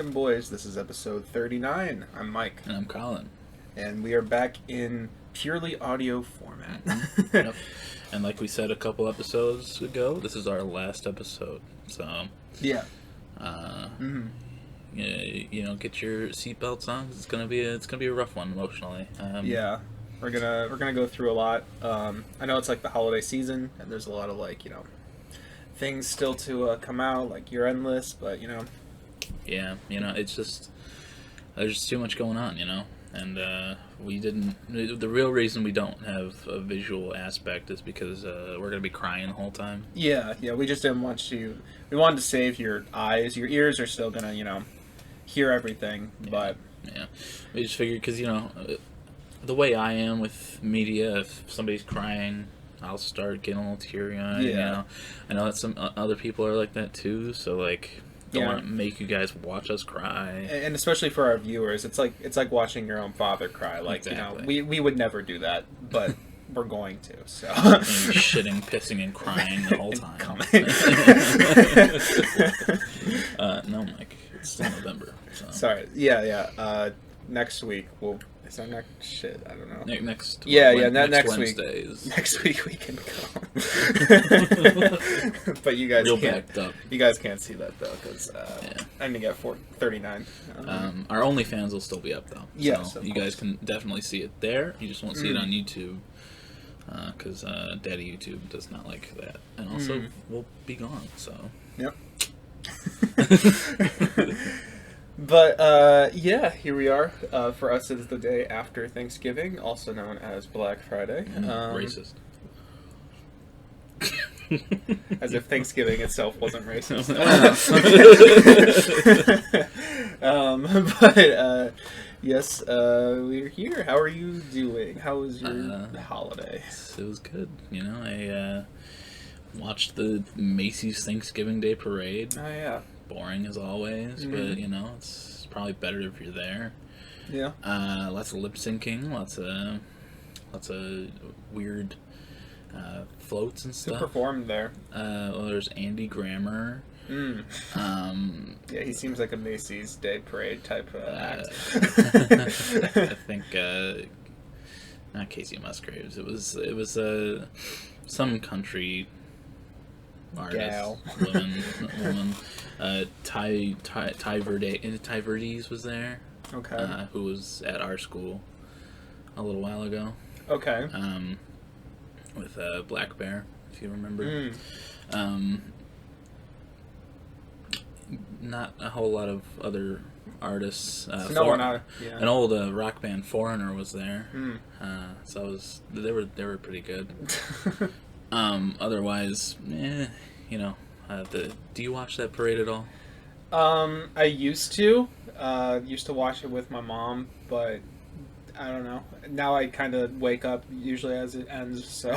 BrokeN Bois. This is episode 39. I'm Mike. And I'm Colin. And we are back in purely audio format. Yep. And like we said a couple episodes ago, this is our last episode. So, yeah. Get your seatbelts on. It's gonna be a rough one emotionally. Yeah. We're gonna go through a lot. I know it's like the holiday season, and there's a lot of things still to come out, like year-end lists, but Yeah, it's just there's just too much going on, and the real reason we don't have a visual aspect is because we're gonna be crying the whole time. Yeah, we just didn't want you. We wanted to save your eyes. Your ears are still gonna, hear everything, but we just figured because the way I am with media, if somebody's crying, I'll start getting a little teary-eyed. Yeah. I know that some other people are like that too. So don't want to make you guys watch us cry. And especially for our viewers, it's like watching your own father cry. Exactly. We would never do that, but we're going to. So and shitting, pissing, and crying the whole time. No, Mike, it's still November. So. Sorry. Yeah. Next week Is that next shit? I don't know. Next Wednesday is next week we can go. But you guys can't. You guys can't see that though, because I'm gonna get 439. Our OnlyFans will still be up though. Yes, so you guys can definitely see it there. You just won't see it on YouTube, because Daddy YouTube does not like that, and also we'll be gone. So. Yep. But, here we are. For us, it's the day after Thanksgiving, also known as Black Friday. Racist. As if Thanksgiving itself wasn't racist. Yes, we're here. How are you doing? How was your holiday? It was good. I watched the Macy's Thanksgiving Day Parade. Oh, yeah. Boring as always, but it's probably better if you're there. Yeah. Lots of lip syncing, lots of weird floats and stuff. Who performed there? There's Andy Grammer. Yeah, he seems like a Macy's Day Parade type act. I think not Casey Musgraves. It was some country artist, woman. Ty Verdes was there. Okay. Who was at our school a little while ago. Okay. With Black Bear, if you remember. Not a whole lot of other artists. An old rock band, Foreigner, was there. So they were pretty good. Otherwise, do you watch that parade at all? I used to watch it with my mom, but I don't know. Now I kind of wake up usually as it ends. So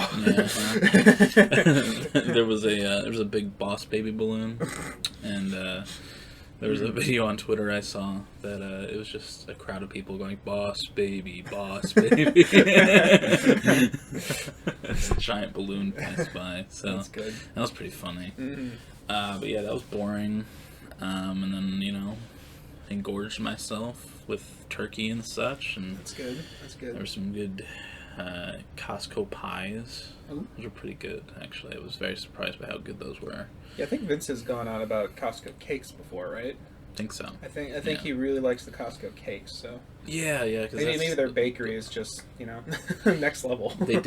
there was a big Boss Baby balloon, and there was a video on Twitter I saw that it was just a crowd of people going Boss Baby, Boss Baby. This giant balloon passed by, so that's good. That was pretty funny. But yeah, that was boring. And then I engorged myself with turkey and such, and that's good. There were some good Costco pies. Ooh. Those were pretty good, actually. I was very surprised by how good those were. Yeah, I think Vince has gone on about Costco cakes before, right? I think so. I think he really likes the Costco cakes. So yeah. Maybe their bakery is just next level. I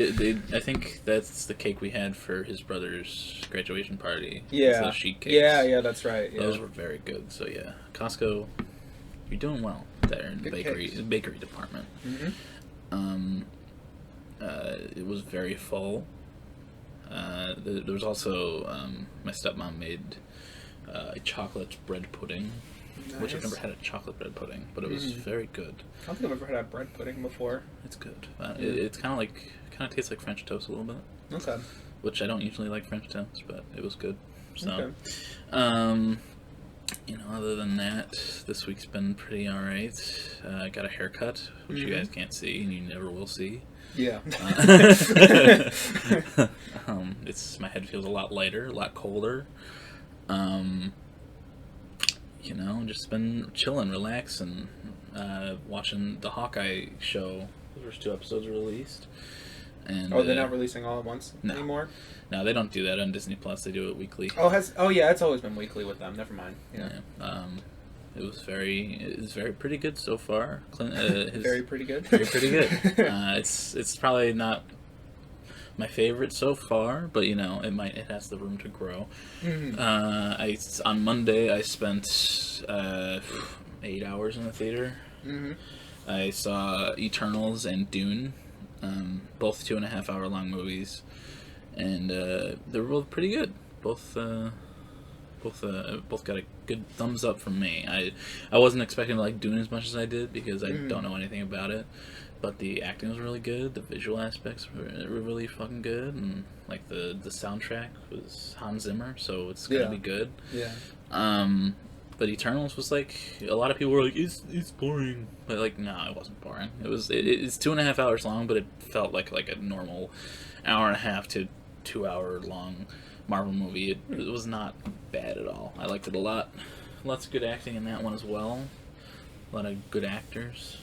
think that's the cake we had for his brother's graduation party. Yeah, those sheet cakes. Yeah, that's right. Yeah. Those were very good. So yeah, Costco, you're doing well there in the bakery department. It was very full. There was also my stepmom made a chocolate bread pudding. Nice. Which I've never had a chocolate bread pudding, but it was very good. I don't think I've ever had a bread pudding before. It's good. It's kind of tastes like French toast a little bit. Okay. Which I don't usually like French toast, but it was good. So, okay. Other than that, this week's been pretty alright. I got a haircut, which you guys can't see, and you never will see. Yeah. My head feels a lot lighter, a lot colder. week, just been chilling, relaxing, watching the Hawkeye show. The first 2 episodes were released. And, they're not releasing all at once no. anymore? No, they don't do that on Disney Plus. They do it weekly. Oh yeah, it's always been weekly with them. Never mind. Yeah. It was very pretty good so far. Very pretty good. Very pretty good. It's probably not my favorite so far, but it has the room to grow. Mm-hmm. On Monday I spent 8 hours in the theater. Mm-hmm. I saw Eternals and Dune, both 2.5 hour long movies, and they were both pretty good. Both got a good thumbs up from me. I wasn't expecting to like Dune as much as I did because I don't know anything about it, but the acting was really good. The visual aspects were really fucking good, and like the soundtrack was Hans Zimmer, so it's gonna be good. Yeah. But Eternals was like, a lot of people were like, it's boring, but like, no, it wasn't boring. It's 2.5 hours long, but it felt like a normal 1.5 to 2 hour long Marvel movie. It was not bad at all. I liked it a lot. Lots of good acting in that one as well. A lot of good actors.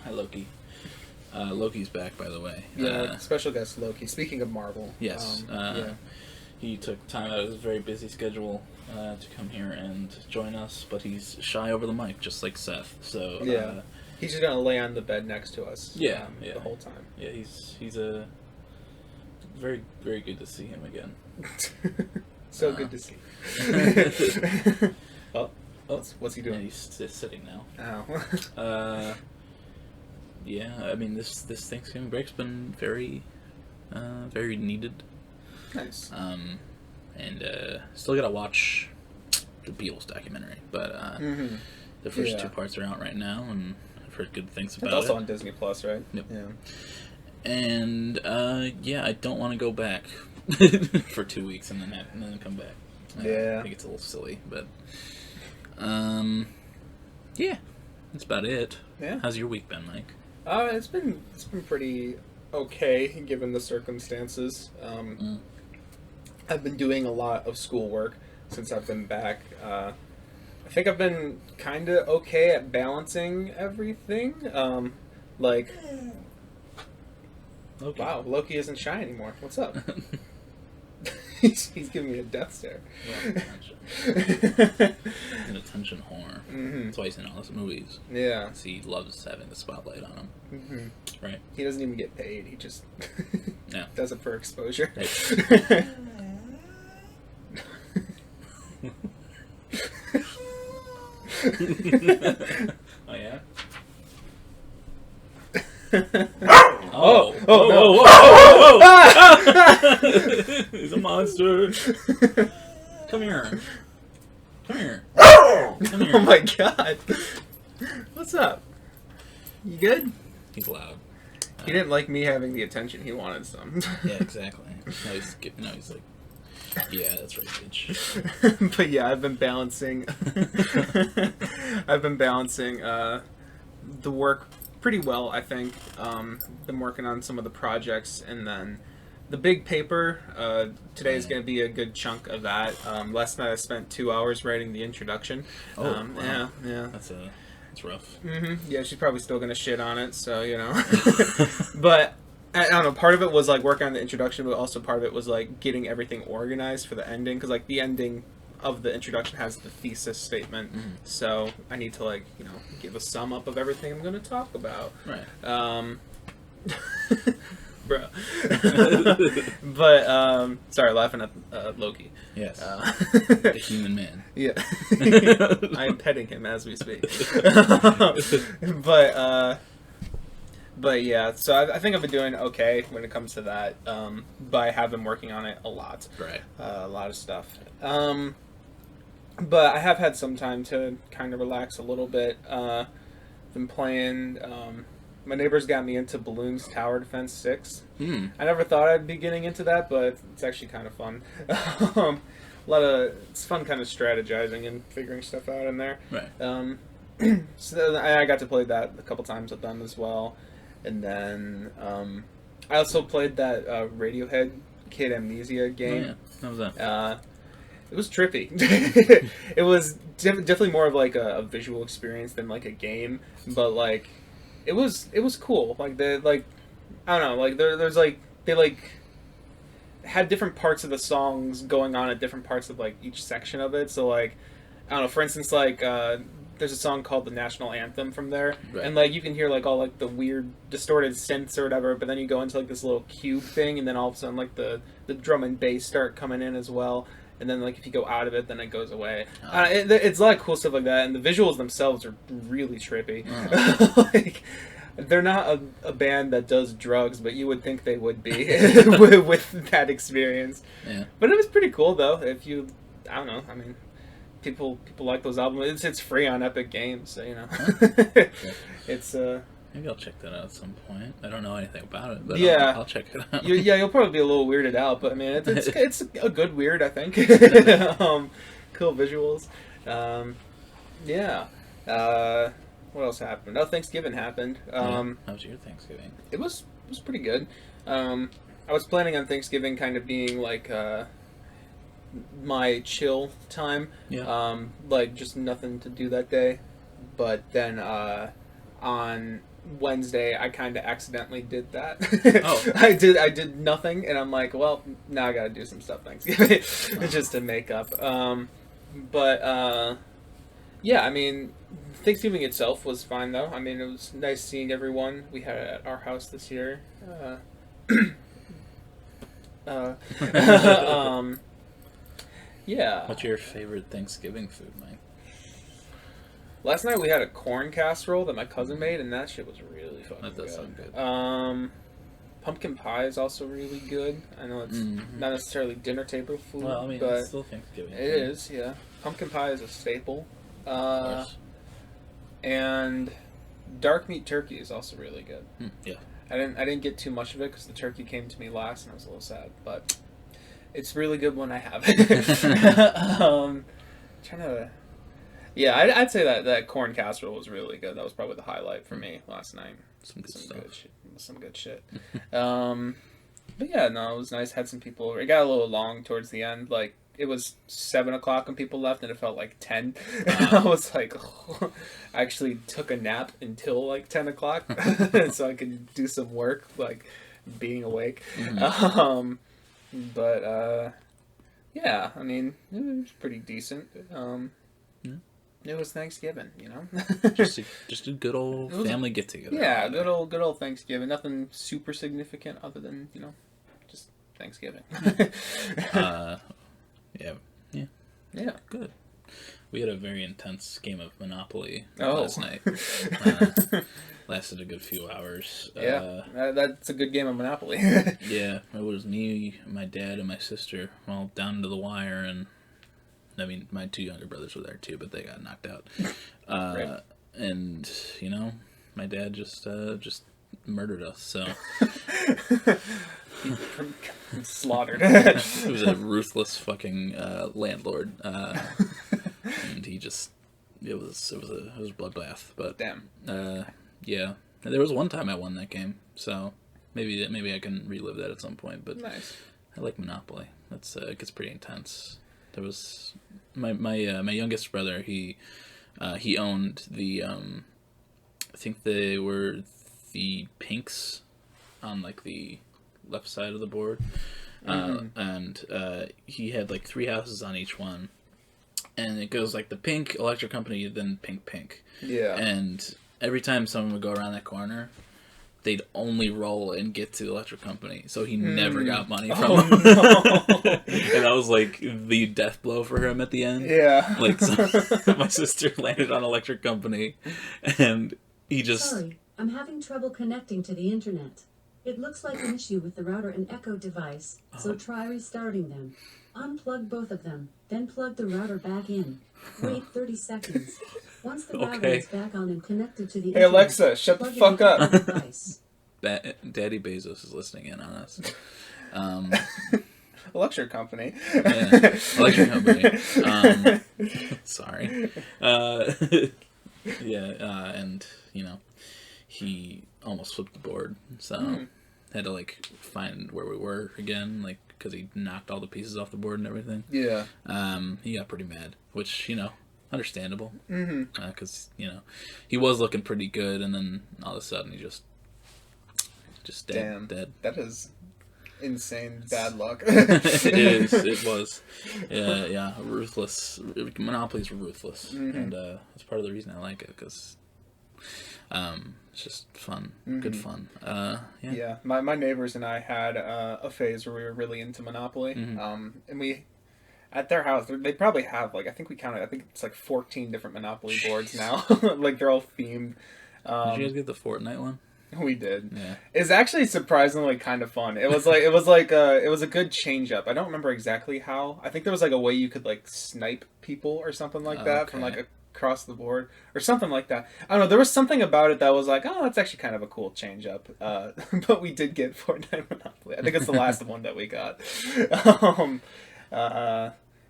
Hi, Loki. Loki's back, by the way. Yeah, special guest Loki. Speaking of Marvel. Yes. He took time out of his very busy schedule to come here and join us, but he's shy over the mic, just like Seth. So he's just gonna lay on the bed next to us. The whole time. Yeah, he's a very, very good to see him again. So good to see. What's he doing? Yeah, he's just sitting now. Oh. Yeah, I mean this Thanksgiving break's been very, very needed. Nice. And still gotta watch the Beatles documentary, but the first 2 parts are out right now, and I've heard good things about it. It's also on Disney Plus, right? Yep. Yeah. And I don't want to go back for 2 weeks and then come back. I think it's a little silly, but that's about it. Yeah. How's your week been, Mike? It's been pretty okay given the circumstances. I've been doing a lot of schoolwork since I've been back. I think I've been kind of okay at balancing everything. Loki. Wow, Loki isn't shy anymore. What's up? He's giving me a death stare. He's an attention whore. Mm-hmm. That's why he's in all his movies. Yeah. So he loves having the spotlight on him. Mm-hmm. Right. He doesn't even get paid. He just Yeah. does it for exposure. Right. Oh yeah. Oh! He's a monster. Come here. Oh my god. What's up? You good? He's loud. He didn't like me having the attention. He wanted some. Yeah, exactly. Now he's like, yeah, that's right, bitch. But yeah, I've been balancing. The work pretty well, I think. Been working on some of the projects, and then the big paper. Today is going to be a good chunk of that. Last night I spent 2 hours writing the introduction. Wow. Yeah. That's rough. Mm-hmm. Yeah, she's probably still going to shit on it, so But I don't know. Part of it was like working on the introduction, but also part of it was like getting everything organized for the ending, because like the ending of the introduction has the thesis statement, so I need to give a sum up of everything I'm going to talk about. Right. Bro. But sorry, laughing at Loki. Yes. The human man. Yeah. I am petting him as we speak. But yeah, so I think I've been doing okay when it comes to that. But I have been working on it a lot. Right. A lot of stuff. But I have had some time to kind of relax a little bit. Been playing. My neighbors got me into Balloons Tower Defense 6. I never thought I'd be getting into that, but it's actually kind of fun. It's fun kind of strategizing and figuring stuff out in there. Right. So I got to play that a couple times with them as well. And then I also played that Radiohead Kid Amnesia game. Oh, yeah. How was that? It was trippy. It was definitely more of like a visual experience than like a game, but like it was cool. Like I don't know, like there's like they like had different parts of the songs going on at different parts of like each section of it. So like I don't know, for instance, like there's a song called the National Anthem from there, Right. and like you can hear like all like the weird distorted synths or whatever, but then you go into like this little cube thing, and then all of a sudden like the drum and bass start coming in as well. And then, like, if you go out of it, then it goes away. It's a lot of cool stuff like that, and the visuals themselves are really trippy. Like, they're not a band that does drugs, but you would think they would be with that experience. Yeah. But it was pretty cool, though. If you, I don't know, I mean, people like those albums. It's free on Epic Games, so, you know. It's, Maybe I'll check that out at some point. I don't know anything about it, but yeah. I'll check it out. You'll probably be a little weirded out, but I mean, it's a good weird, I think. Cool visuals. Yeah. What else happened? Oh, Thanksgiving happened. How was your Thanksgiving? It was pretty good. I was planning on Thanksgiving kind of being like my chill time. Yeah. Like just nothing to do that day. But then on Wednesday, I kind of accidentally did that. Oh. I did nothing, and I'm like, well, now I got to do some stuff Thanksgiving just to make up. Yeah, I mean, Thanksgiving itself was fine though. I mean, it was nice seeing everyone. We had it at our house this year. Yeah. What's your favorite Thanksgiving food, Mike? Last night we had a corn casserole that my cousin made, and that shit was really fucking good. That does sound good. Pumpkin pie is also really good. I know it's not necessarily dinner table food, Well, I mean, but it's still Thanksgiving. it is, yeah. Pumpkin pie is a staple. And dark meat turkey is also really good. Yeah. I didn't get too much of it because the turkey came to me last, and I was a little sad. But it's really good when I have it. Trying to. Yeah, I'd say that corn casserole was really good. That was probably the highlight for me last night. Some good stuff. Some good shit. But yeah, no, it was nice. Had some people over. It got a little long towards the end. Like, it was 7 o'clock when people left, and it felt like 10. I was like, oh. I actually took a nap until like 10 o'clock so I could do some work, like being awake. Yeah, I mean, it was pretty decent. It was Thanksgiving, you know. just a good old family get together. Yeah, good old Thanksgiving. Nothing super significant other than just Thanksgiving. Yeah. Good. We had a very intense game of Monopoly Oh. last night. Lasted a good few hours. Yeah, that's a good game of Monopoly. Yeah, it was me, my dad, and my sister all down to the wire, and I mean, my 2 younger brothers were there too, but they got knocked out. Right. And my dad just murdered us. So Slaughtered. he was a ruthless fucking landlord, and he just it was a bloodbath. But Damn. Yeah, there was one time I won that game, so maybe I can relive that at some point. But Nice. I like Monopoly. It gets pretty intense. There was my youngest brother. He owned the I think they were the pinks on like the left side of the board, and he had like 3 houses on each one, and it goes like the pink electric company, then pink. Yeah. And every time someone would go around that corner, they'd only roll and get to the electric company, so he never got money from them. No. And that was like the death blow for him at the end. Yeah. Like, so my sister landed on electric company, and he just... Sorry, I'm having trouble connecting to the internet. It looks like an issue with the router and Echo device, so try restarting them. Unplug both of them, then plug the router back in. Wait 30 seconds. Once the router is back on and connected to the Hey internet, Alexa, shut the fuck plug up. it into the device. Daddy Bezos is listening in on us. Electric company. Yeah, electric company. Sorry. Yeah, and he almost flipped the board. So had to like find where we were again, like because he knocked all the pieces off the board and everything. Yeah. He got pretty mad, which understandable. Mm-hmm. Because he was looking pretty good, and then all of a sudden he just dead. That is insane bad luck. It was. Yeah, ruthless. Monopoly's ruthless, and that's part of the reason I like it, because it's just fun, good fun. Yeah. My neighbors and I had a phase where we were really into Monopoly, and we. At their house, they probably have, like, I think it's like 14 different Monopoly boards now. Like, they're all themed. Did you guys get the Fortnite one? We did. Yeah. It's actually surprisingly kind of fun. It was a good change up. I don't remember exactly how. I think there was like a way you could like snipe people or something like that from like across the board or something like that. I don't know. There was something about it that was like, oh, that's actually kind of a cool change up. But we did get Fortnite Monopoly. I think it's the last one that we got.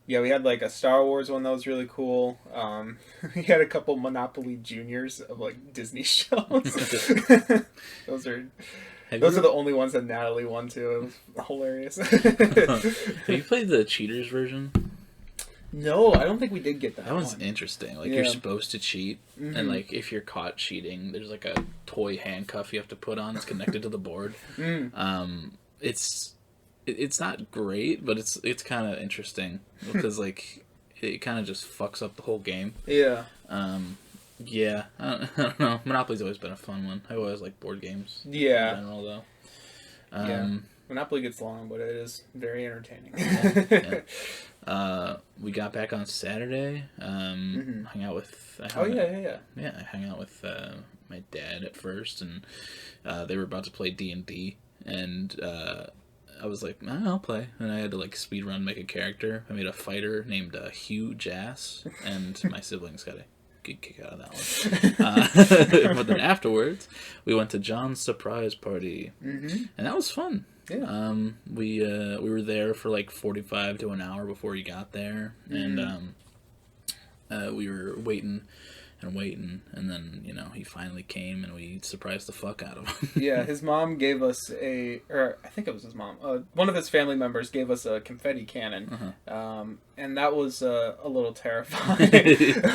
Yeah, we had like a Star Wars one that was really cool. We had a couple Monopoly Juniors of like Disney shows. Those are the only ones that Natalie won too. It was hilarious. Have you played the Cheaters version? No, I don't think we did get that. That one's interesting. Like you're supposed to cheat, and like if you're caught cheating, there's like a toy handcuff you have to put on that's connected to the board. It's not great, but it's kind of interesting because like it kind of just fucks up the whole game. Yeah. Yeah. I don't know. Monopoly's always been a fun one. I always like board games. Yeah. In general, though. Yeah. Monopoly gets long, but it is very entertaining. Yeah. We got back on Saturday. Hung out with. Yeah. Yeah, I hung out with my dad at first, and they were about to play D&D, and I was like, I'll play. And I had to like speed run, make a character. I made a fighter named Hugh Jass, and my siblings got a good kick out of that one. But then afterwards, we went to John's surprise party, and that was fun. Yeah. We were there for like 45 to an hour before he got there, and we were waiting, and then he finally came, and we surprised the fuck out of him. Yeah, his mom gave us or I think it was his mom. One of his family members gave us a confetti cannon, and that was a little terrifying.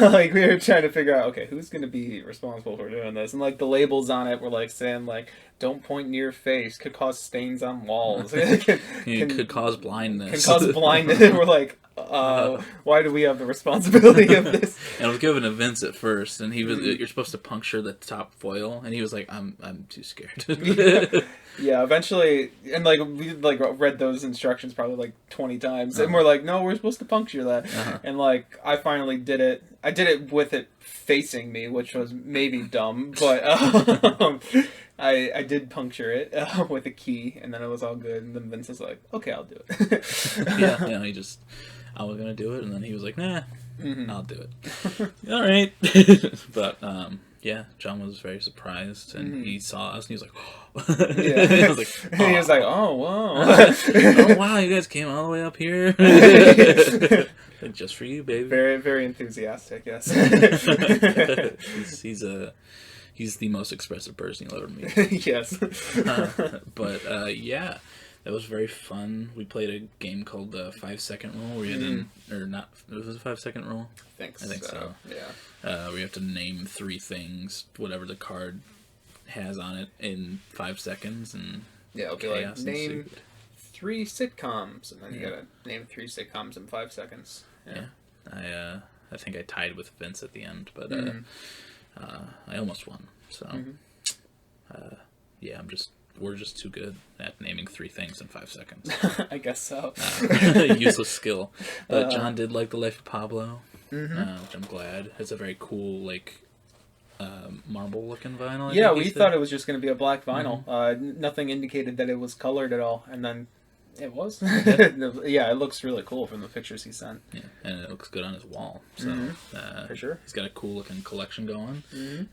Like we were trying to figure out, okay, who's going to be responsible for doing this, and like the labels on it were like saying like, don't point near face, could cause stains on walls. Could cause blindness. Can cause blindness. We're like, why do we have the responsibility of this? And I was given to Vince at first, and he was, you're supposed to puncture the top foil, and he was like, I'm too scared. Yeah, eventually, and like we like read those instructions probably like 20 times, and we're like, no, we're supposed to puncture that, and like I finally did it. I did it with it facing me, which was maybe dumb, but I did puncture it with a key, and then it was all good. And then Vince was like, okay, I'll do it. Yeah, I was gonna do it, and then he was like, nah, I'll do it. All right. But yeah, John was very surprised, and he saw us, and he was like, oh. Yeah. I was like, oh. And he was like, oh, whoa. Oh, wow, you guys came all the way up here. Like, just for you, baby. Very, very enthusiastic, yes. He's the most expressive person you'll ever meet. Yes. But yeah, that was very fun. We played a game called the 5-second rule, where you had to, or not, was it a 5-second rule? I think so. Yeah. Where you have to name 3 things, whatever the card has on it, in 5 seconds, and yeah, it'll be like name 3 sitcoms, and then you gotta name 3 sitcoms in 5 seconds. Yeah. I think I tied with Vince at the end, but I almost won. So yeah, we're just too good at naming 3 things in 5 seconds. I guess so. Useless skill. But John did like The Life of Pablo, which I'm glad. It's a very cool, like, marble-looking vinyl. Yeah, we thought it was just going to be a black vinyl. Nothing indicated that it was colored at all, and then it was. Yeah, it looks really cool from the pictures he sent. Yeah, and it looks good on his wall. So for sure, he's got a cool-looking collection going.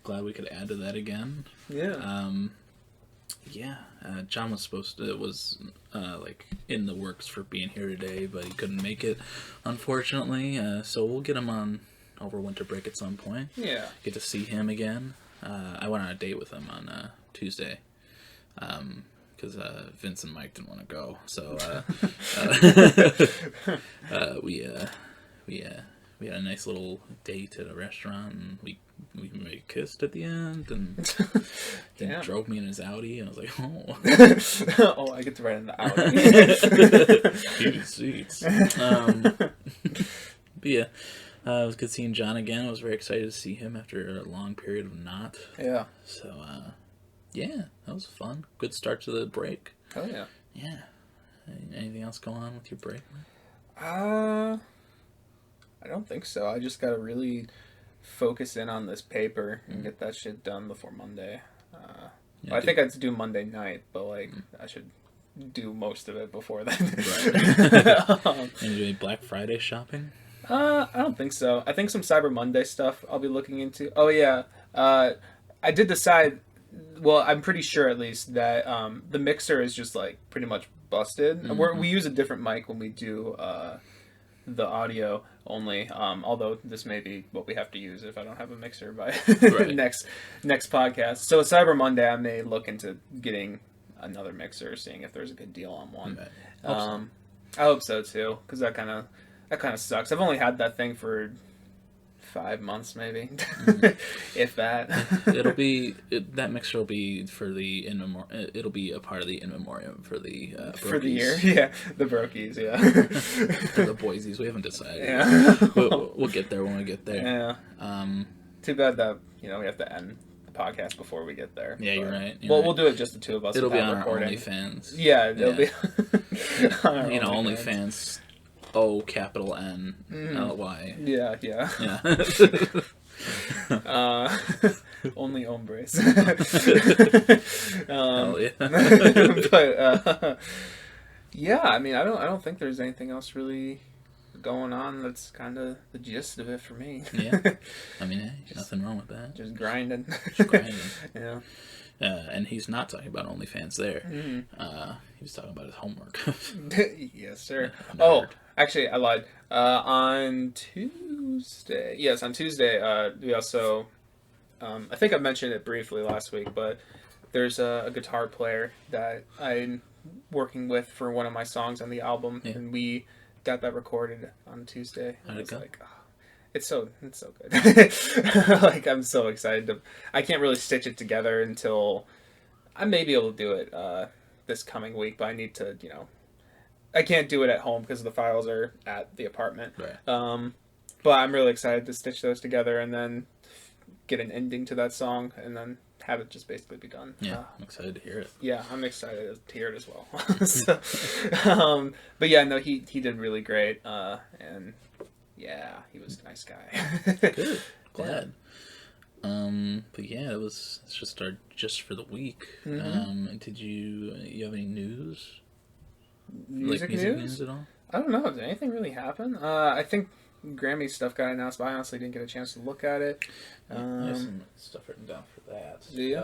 Glad we could add to that again. Yeah. John was supposed to, was like in the works for being here today, but he couldn't make it, unfortunately. So we'll get him on over winter break at some point. Yeah. Get to see him again. I went on a date with him on Tuesday, because because Vince and Mike didn't want to go. So we had a nice little date at a restaurant, and we kissed at the end, and he drove me in his Audi, and I was like, oh. Oh, I get to ride in the Audi. Heated seats. But yeah, it was good seeing John again. I was very excited to see him after a long period of not. Yeah. So, yeah, that was fun. Good start to the break. Oh, yeah. Yeah. Anything else going on with your break? I don't think so. I just gotta really focus in on this paper and get that shit done before Monday. I think I'd do Monday night, but like I should do most of it before then. Right. And you doing Black Friday shopping? I don't think so. I think some Cyber Monday stuff I'll be looking into. Oh yeah, I did decide. Well, I'm pretty sure at least that the mixer is just like pretty much busted. We use a different mic when we do the audio only. Although this may be what we have to use if I don't have a mixer by next podcast. So at Cyber Monday, I may look into getting another mixer, seeing if there's a good deal on one. Okay. I hope so too, because that kind of sucks. I've only had that thing for 5 months, maybe, if that. That mixer will be for the it'll be a part of the in memoriam for the for the year, yeah, the Brokies, yeah, for the Boisies. We haven't decided. Yeah, we'll get there when we get there. Yeah. Too bad that we have to end the podcast before we get there. Yeah, you're right. We'll do it just the two of us. It'll be on recording. our OnlyFans. Yeah, it'll be. On OnlyFans. ONLY. Yeah. Only hombres. Hell yeah. But yeah, I mean, I don't think there's anything else really going on. That's kind of the gist of it for me. Yeah, I mean, hey, nothing wrong with that. Just grinding. Yeah. And he's not talking about OnlyFans there. He was talking about his homework. Yes, sir. Oh, actually, I lied. On Tuesday, we also, I think I mentioned it briefly last week, but there's a guitar player that I'm working with for one of my songs on the album, and we got that recorded on Tuesday. How'd it go? Like, oh, it's so good. Like, I'm so excited I can't really stitch it together until I may be able to do it this coming week, but I need to, I can't do it at home because the files are at the apartment. Right. But I'm really excited to stitch those together and then get an ending to that song and then have it just basically be done. Yeah, I'm excited to hear it. Yeah, I'm excited to hear it as well. So, but yeah, no, he did really great. And yeah, he was a nice guy. Good. Glad. But yeah, it's just our just for the week. Did you have any news? Music news at all? I don't know. Did anything really happen? I think Grammy stuff got announced, but I honestly didn't get a chance to look at it. I have some stuff written down for that. Do you?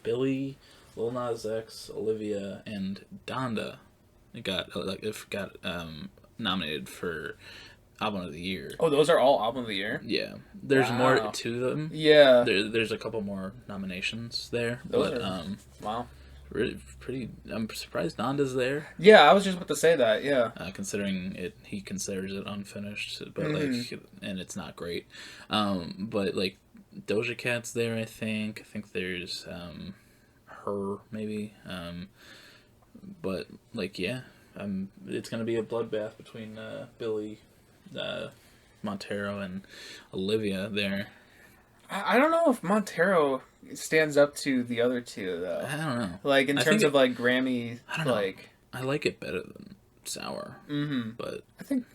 Billy, Lil Nas X, Olivia, and Donda got nominated for Album of the Year. Oh, those are all Album of the Year? Yeah. There's more to them. Yeah. There's a couple more nominations there. Wow. Really pretty. I'm surprised Donda's there. Yeah, I was just about to say that. Yeah. Considering he considers it unfinished, but and it's not great. But like Doja Cat's there. I think there's her maybe. But like it's gonna be a bloodbath between Billy, Montero, and Olivia there. I don't know if Montero stands up to the other two, though. I don't know. Like, in terms of, like, Grammy, I don't know. I like it better than Sour. But I think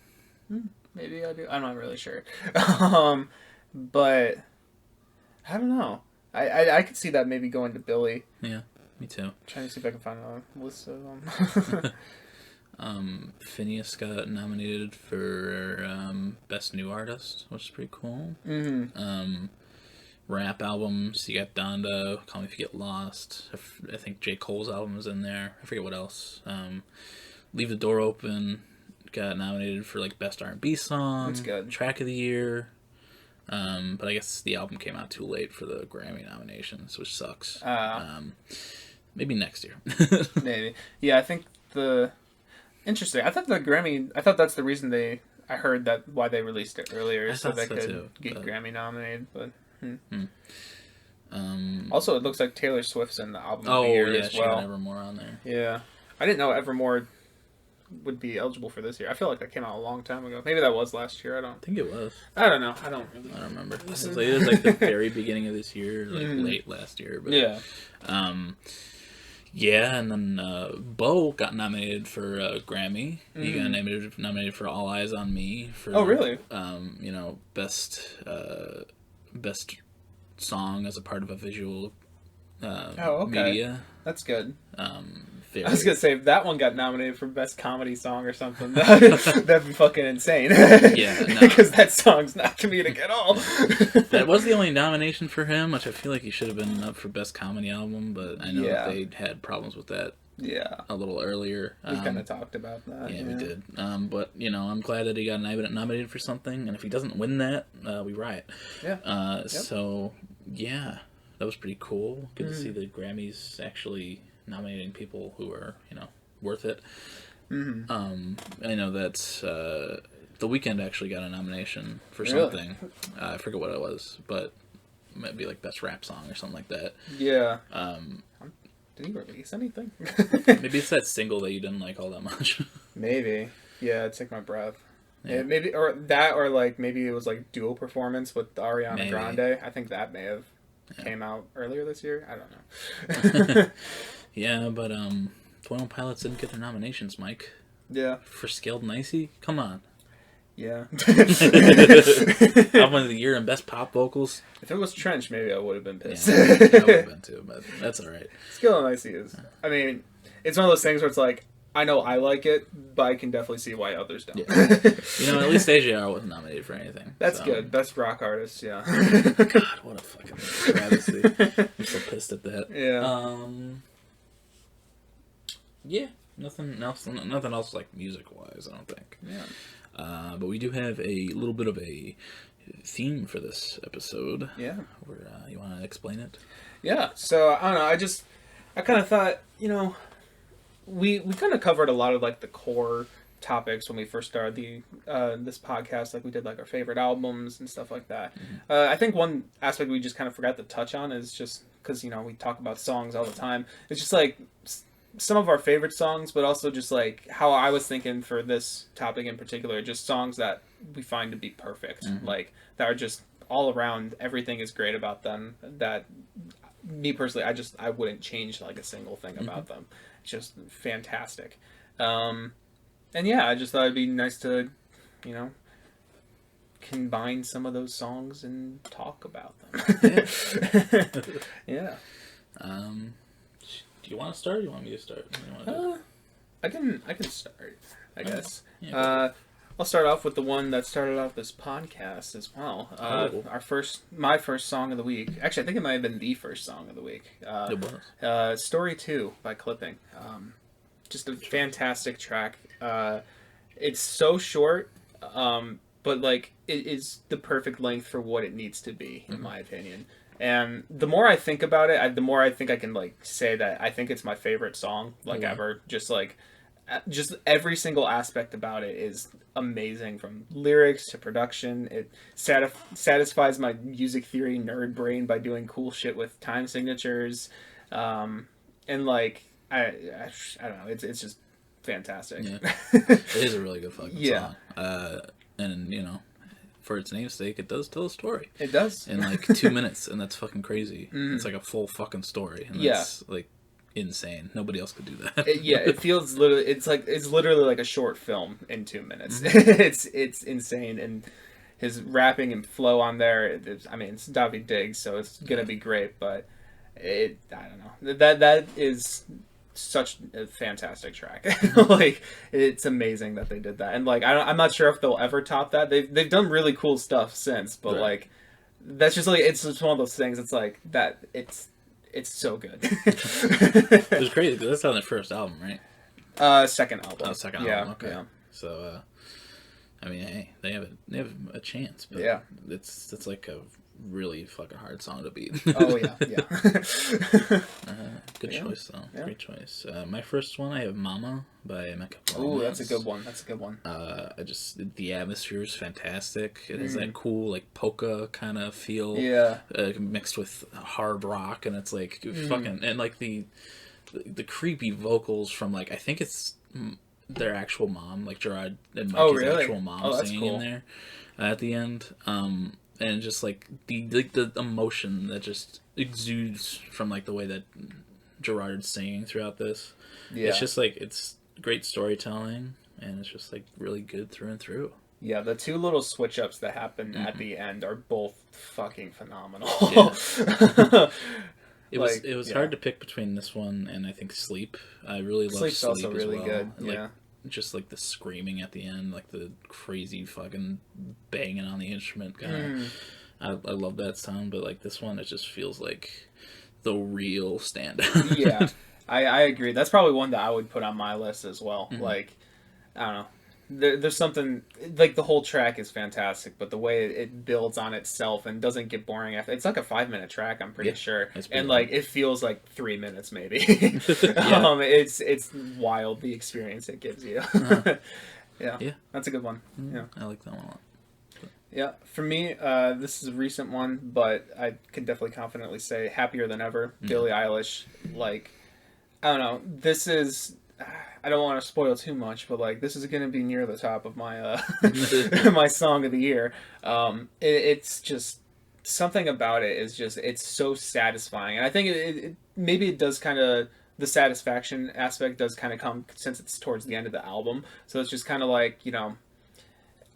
maybe I do. I'm not really sure. But I don't know. I could see that maybe going to Billy. Yeah, me too. I'm trying to see if I can find a list of them. Phineas got nominated for Best New Artist, which is pretty cool. Rap albums, you got Donda, Call Me If You Get Lost. I think J. Cole's album is in there. I forget what else. Leave the Door Open got nominated for like Best R&B Song. That's good. Track of the Year. But I guess the album came out too late for the Grammy nominations, which sucks. Maybe next year. Maybe. Yeah, I think interesting. I thought that's the reason I heard that why they released it earlier, so they could get Grammy nominated, but also it looks like Taylor Swift's in the album of the year as well. She got Evermore on there. Yeah. I didn't know Evermore would be eligible for this year. I feel like that came out a long time ago. Maybe that was last year. I think it was. I don't know. I don't remember. It was like the very beginning of this year, like late last year. But, yeah. Yeah, and then Bo got nominated for Grammy. He got nominated for All Eyes on Me. For, oh, really? Best song as a part of a visual media. That's good. Very. I was gonna say if that one got nominated for best comedy song or something, that'd be fucking insane. Yeah, no. Because that song's not comedic at all. That was the only nomination for him, which I feel like he should have been up for best comedy album, but I know that they had problems with that. Yeah, a little earlier. We kind of talked about that. Yeah, we did. But I'm glad that he got nominated for something, and if he doesn't win that, we riot. Yeah. So yeah, that was pretty cool. Good to see the Grammys actually nominating people who are worth it. I know that The Weeknd actually got a nomination for something. I forget what it was, but it might be like best rap song or something like that. Yeah. Did he release anything? Maybe it's that single that you didn't like all that much. Maybe. Yeah, Take My Breath. Yeah. Maybe, or that, or like maybe it was like dual performance with Ariana Grande. I think that may have came out earlier this year. I don't know. Yeah, but 21 Pilots didn't get their nominations, Mike. Yeah. For Skilled and Icy? Come on. Yeah. Album of the Year and Best Pop Vocals. If it was Trench, maybe I would have been pissed. Yeah, I would have been too, but that's alright. Skill and Icy is... I mean, it's one of those things where it's like, I know I like it, but I can definitely see why others don't. Yeah. At least AJR wasn't nominated for anything. That's good. Best rock artist, yeah. God, what a fucking travesty. I'm so pissed at that. Yeah. Yeah, nothing else like music-wise, I don't think. Yeah. But we do have a little bit of a theme for this episode. Yeah. Where, you want to explain it? Yeah, so, I don't know, I kind of thought, we kind of covered a lot of, like, the core topics when we first started this podcast. Like, we did, like, our favorite albums and stuff like that. I think one aspect we just kind of forgot to touch on is just, because, we talk about songs all the time. It's just, like, some of our favorite songs, but also just, like, how I was thinking for this topic in particular, just songs that we find to be perfect. Like, that are just all around, everything is great about them, that, me personally, I wouldn't change, like, a single thing about them. Just fantastic. And yeah, I just thought it'd be nice to, combine some of those songs and talk about them. Yeah. Do you want to start or do you want me to start? I can start, I guess. Yeah, I'll start off with the one that started off this podcast as well. My first song of the week. Actually, I think it might have been the first song of the week. It was. Story 2 by Clipping. Just a fantastic track. It's so short, but like it is the perfect length for what it needs to be, in my opinion. And the more I think about it, the more I think I can like say that I think it's my favorite song ever. Just every single aspect about it is amazing, from lyrics to production. It satisfies my music theory nerd brain by doing cool shit with time signatures, and like I don't know, it's just fantastic. Yeah. It is a really good fucking song. And for its namesake, it does tell a story. It does in like 2 minutes, and that's fucking crazy. It's like a full fucking story, and that's like insane. Nobody else could do that. It feels literally. It's literally like a short film in 2 minutes. It's insane, and his rapping and flow on there. It's David Diggs, so it's gonna be great. But I don't know. That is such a fantastic track. Like, it's amazing that they did that, and like I'm not sure if they'll ever top that. They've done really cool stuff since, but like that's just like it's just one of those things. It's like that. It's so good. It was crazy because that's on their first album, right? Second album. Oh, second album. Okay. Yeah. So, hey, they have a chance. But it's like a really fucking hard song to beat. Oh yeah, yeah. Good choice though. Yeah. Great choice. My first one, I have "Mama" by Mike and Colin. Oh, that's a good one. That's a good one. The atmosphere is fantastic. It has that cool like polka kind of feel. Yeah. Mixed with hard rock, and it's like fucking, and like the creepy vocals from like, I think it's their actual mom, like Gerard and Mike's really? actual mom singing cool. in there at the end. And just like the emotion that just exudes from like the way that Gerard's singing throughout this. Yeah. It's just like, it's great storytelling, and it's just like really good through and through. Yeah, the two little switch ups that happen at the end are both fucking phenomenal. Yeah. It was yeah. hard to pick between this one and I think Sleep. I really love Sleep also as really well. good. Like, yeah. Just like the screaming at the end, like the crazy fucking banging on the instrument kind of. I love that sound, but like this one, it just feels like the real standout. Yeah, I agree. That's probably one that I would put on my list as well. Like, I don't know. There's something, like, the whole track is fantastic, but the way it builds on itself and doesn't get boring after, it's like a 5-minute track, I'm pretty sure, and like it feels like 3 minutes maybe. It's wild, the experience it gives you. Yeah, that's a good one. Yeah, I like that one a lot. Yeah, for me, this is a recent one, but I can definitely confidently say "Happier Than Ever," Billie Eilish. Like, I don't know, this is. I don't want to spoil too much, but like this is going to be near the top of my my song of the year. It's just something about it is just, it's so satisfying, and I think maybe it does kind of, the satisfaction aspect does kind of come since it's towards the end of the album. So it's just kind of like, you know,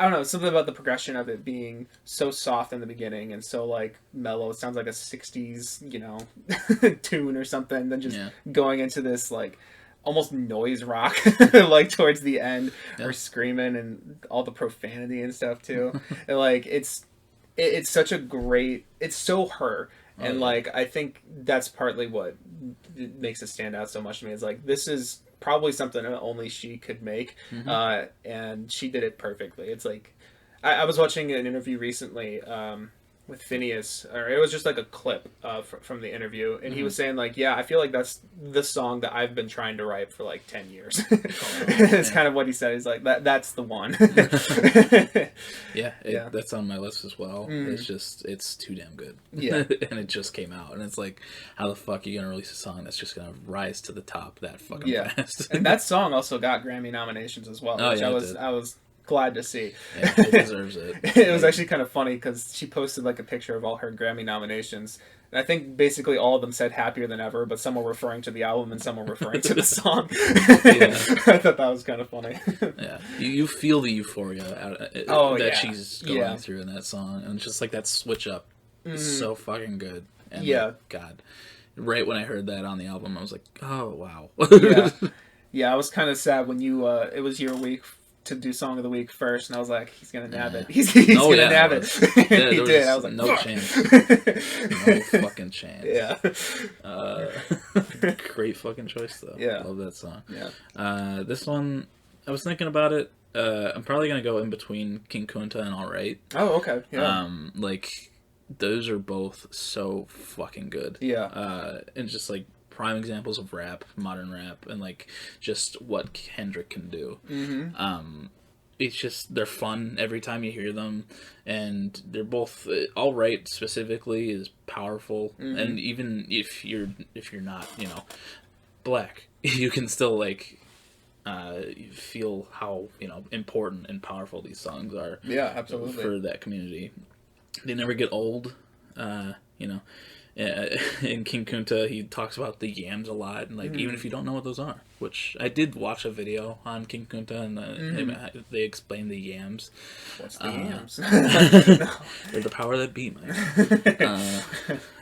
I don't know, something about the progression of it being so soft in the beginning and so like mellow. It sounds like a 60s, you know, tune or something. Then just going into this like almost noise rock like towards the end, or screaming and all the profanity and stuff too. And like it's such a great, it's so her. And like I think that's partly what makes it stand out so much to me. Is like, this is probably something that only she could make, and she did it perfectly. It's like I was watching an interview recently with Phineas, or it was just like a clip from the interview, and he was saying like, yeah, I feel like that's the song that I've been trying to write for like 10 years. It's kind of what he said. He's like, that's the one. That's on my list as well. It's too damn good. Yeah. And it just came out, and it's like, how the fuck are you gonna release a song that's just gonna rise to the top that fucking fast? And that song also got Grammy nominations as well, which I was glad to see. Yeah, it deserves it. It was actually kind of funny because she posted like a picture of all her Grammy nominations, and I think basically all of them said "Happier Than Ever," but some were referring to the album and some were referring to the song. I thought that was kind of funny. Yeah, you feel the euphoria that she's going through in that song, and just like that switch up is so fucking good. And God, right when I heard that on the album, I was like, oh wow. Yeah, I was kind of sad when you it was your week to do Song of the Week first, and I was like, he's gonna nab it. He's gonna nab it. He did. I was like, no chance. No fucking chance. Yeah. Great fucking choice though. Yeah. Love that song. Yeah. This one, I was thinking about it. I'm probably gonna go in between King Kunta and All Right. Oh, okay. Yeah. Like, those are both so fucking good. Yeah. And just like prime examples of rap, modern rap, and like just what Kendrick can do. It's just, they're fun every time you hear them, and they're both All Right specifically is powerful, and even if you're not, you know, black, you can still like feel how, you know, important and powerful these songs are. Yeah, absolutely. For that community. They never get old, you know. In King Kunta, he talks about the yams a lot, and like even if you don't know what those are, which I did watch a video on King Kunta, and they explain the yams. What's the yams? They're the power that be, Mike.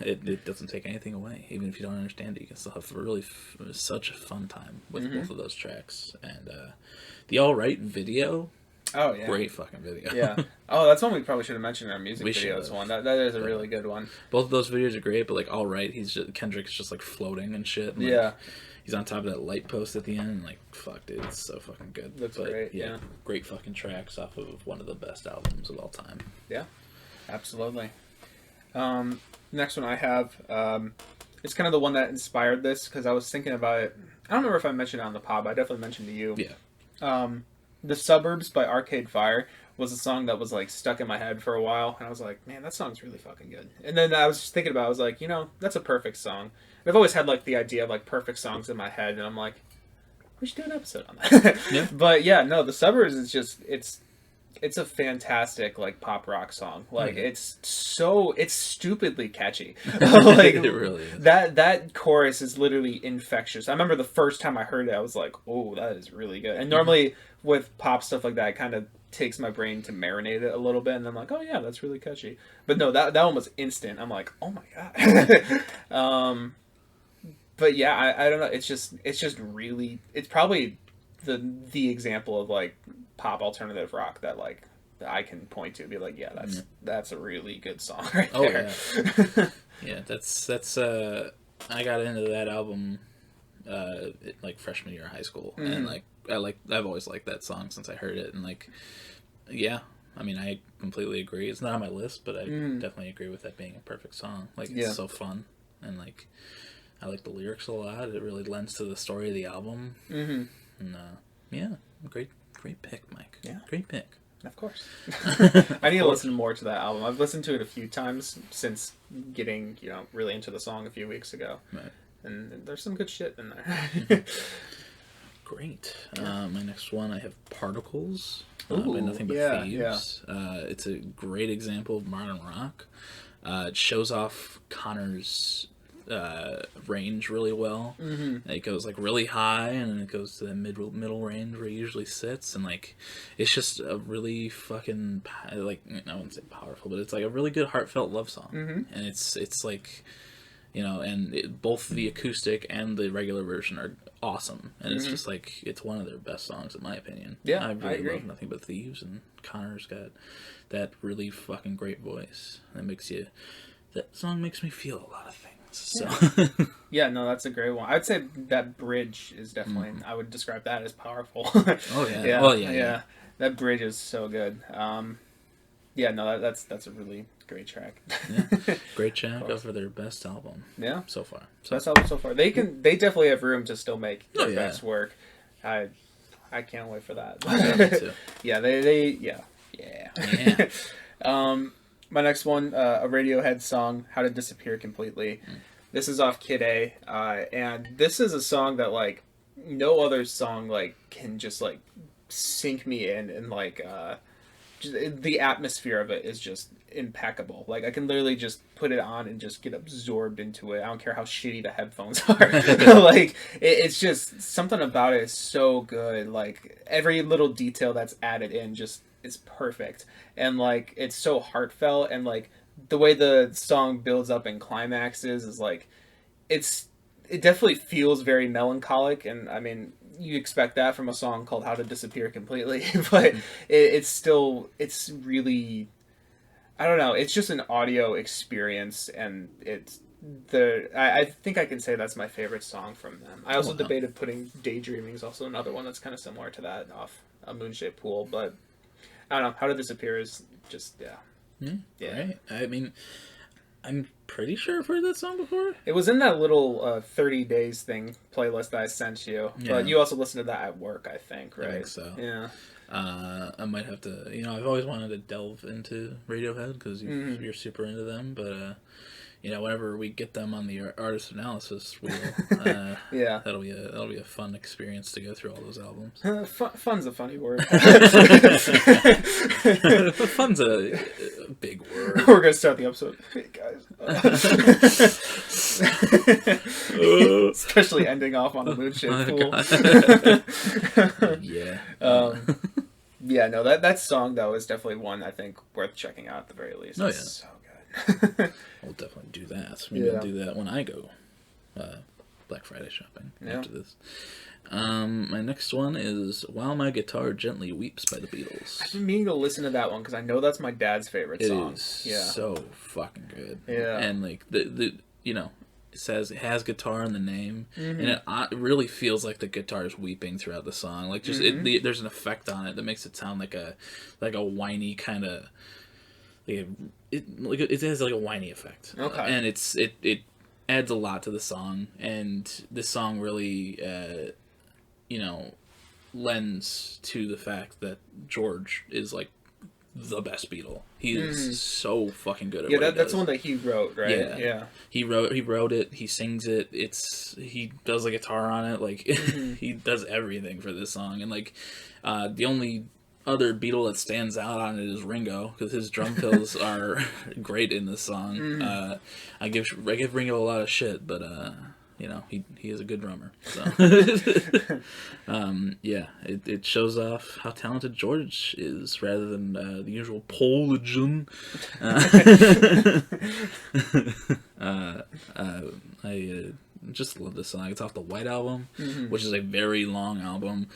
It doesn't take anything away, even if you don't understand it. You can still have such a fun time with both of those tracks, and the All Right video. Oh yeah, great fucking video. Yeah. Oh, that's one we probably should have mentioned in our music videos one. That is a really good one. Both of those videos are great, but like All Right, Kendrick's just like floating and shit. And, like, he's on top of that light post at the end, and like, fuck, dude, it's so fucking good. That's great. Yeah, great fucking tracks off of one of the best albums of all time. Yeah, absolutely. Next one I have, it's kind of the one that inspired this because I was thinking about it. I don't remember if I mentioned it on the pod, but I definitely mentioned to you. Yeah. The Suburbs by Arcade Fire was a song that was like stuck in my head for a while, and I was like, man, that song's really fucking good. And then I was just thinking about it, I was like, that's a perfect song. And I've always had like the idea of like perfect songs in my head, and I'm like, we should do an episode on that. Yeah. But yeah, no, the Suburbs is just it's a fantastic like pop rock song. Like it's stupidly catchy. Like It really is. that chorus is literally infectious. I remember the first time I heard it, I was like, "Oh, that is really good." And normally with pop stuff like that, it kind of takes my brain to marinate it a little bit, and I'm like, "Oh yeah, that's really catchy." But no, that one was instant. I'm like, "Oh my god." But yeah, I don't know. It's just really. It's probably the example of like pop alternative rock that like that I can point to and be like, yeah, that's a really good song right there. Yeah. Yeah, that's I got into that album like freshman year of high school, and like I've always liked that song since I heard it, and like yeah, I mean I completely agree. It's not on my list, but I definitely agree with that being a perfect song. Like it's so fun, and like I like the lyrics a lot. It really lends to the story of the album. And yeah, great pick, Mike. Yeah, great pick. Of course. I need to listen more to that album. I've listened to it a few times since getting, really into the song a few weeks ago. Right. And there's some good shit in there. Great. My next one, I have Particles by Ooh, Nothing But Thieves. Yeah. It's a great example of modern rock. It shows off Connor's range really well. It goes like really high, and then it goes to the middle range where he usually sits, and like it's just a really fucking like I wouldn't say powerful, but it's like a really good heartfelt love song. And it's like and both the acoustic and the regular version are awesome, and it's just like it's one of their best songs in my opinion. Yeah, I really agree. love Nothing But Thieves, and Connor's got that really fucking great voice that song makes me feel a lot of things. So yeah, no, that's a great one. I'd say that bridge is definitely I would describe that as powerful. Oh yeah. Yeah. Oh yeah. That bridge is so good. Yeah, no, that's a really great track. Yeah. Great track over their best album. Yeah. So far. Best album so far. They definitely have room to still make their best work. I can't wait for that. Me too. Yeah, yeah. My next one, a Radiohead song, How to Disappear Completely. This is off Kid A, and this is a song that, like, no other song, like, can just, like, sink me in, and, like, the atmosphere of it is just impeccable. Like, I can literally just put it on and just get absorbed into it. I don't care how shitty the headphones are. Like, it's just, something about it is so good. Like, every little detail that's added in just is perfect, and like it's so heartfelt, and like the way the song builds up and climaxes is like it definitely feels very melancholic, and I mean you expect that from a song called How to Disappear Completely, but it's really, I don't know, it's just an audio experience, and I think I can say that's my favorite song from them. I also debated putting Daydreaming is also another one that's kind of similar to that off A Moon-Shaped Pool, but I don't know. How to Disappear is just, yeah. Right. I mean, I'm pretty sure I've heard that song before. It was in that little 30 days thing playlist that I sent you. Yeah. But you also listened to that at work, I think, right? I think so. Yeah. I might have to, I've always wanted to delve into Radiohead because you're super into them, but, whenever we get them on the artist analysis wheel, that'll be a fun experience to go through all those albums. Fun's a funny word. Fun's a big word. We're gonna start the episode. Hey guys, especially ending off on a Moon-Shaped Pool. Yeah. Yeah. No, that song though is definitely one I think worth checking out at the very least. It's so good. We'll definitely do that. Maybe I'll do that when I go Black Friday shopping after this. My next one is While My Guitar Gently Weeps by the Beatles. I've been meaning to listen to that one because I know that's my dad's favorite song. It is so fucking good. Yeah. And like the it says it has guitar in the name, and it really feels like the guitar is weeping throughout the song. Like just there's an effect on it that makes it sound like a whiny kind of it has like a whiny effect. Okay. And it adds a lot to the song, and this song really lends to the fact that George is like the best Beatle. He is so fucking good at what he does. That's the one that he wrote, right? Yeah. He wrote it, he sings it, he does the guitar on it, like he does everything for this song. And like the only other Beatle that stands out on it is Ringo, because his drum fills are great in this song. I give Ringo a lot of shit, but he is a good drummer. So it shows off how talented George is rather than the usual Poligan. I just love this song. It's off the White Album, which is a very long album.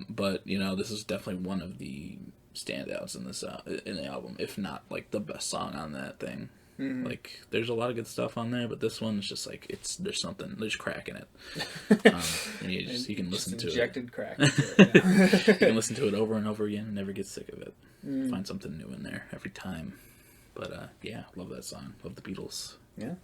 But this is definitely one of the standouts in the album, if not like the best song on that thing. Like, there's a lot of good stuff on there, but this one is just like there's crack in it, and you can listen to injected it. Crack into it, yeah. You can listen to it over and over again and never get sick of it. Find something new in there every time. But love that song. Love the Beatles. Yeah.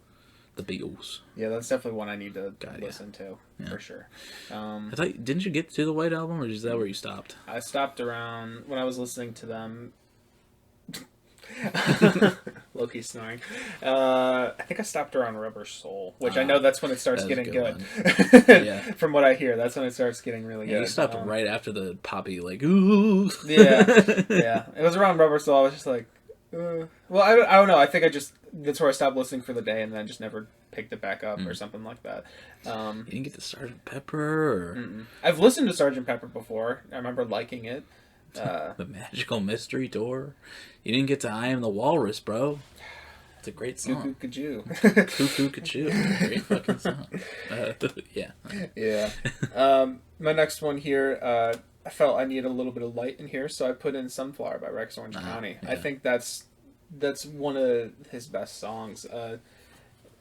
The Beatles. Yeah, that's definitely one I need to listen to for sure. I thought, didn't you get to the White Album, or is that where you stopped? I stopped around when I was listening to them. Low-key snoring. I think I stopped around Rubber Soul, which I know that's when it starts getting good. From what I hear, that's when it starts getting really good. You stopped right after the poppy, like, ooh. Yeah. It was around Rubber Soul. I was just like, well, I don't know. I think that's where I stopped listening for the day, and then I just never picked it back up or something like that. You didn't get to Sgt. Pepper? Or... I've listened to Sgt. Pepper before. I remember liking it. The Magical Mystery Tour. You didn't get to I Am the Walrus, bro. It's a great song. Cuckoo Cuckoo Cuckoo. Great fucking song. Yeah. My next one here, I felt I needed a little bit of light in here, so I put in Sunflower by Rex Orange County. Yeah. I think that's one of his best songs.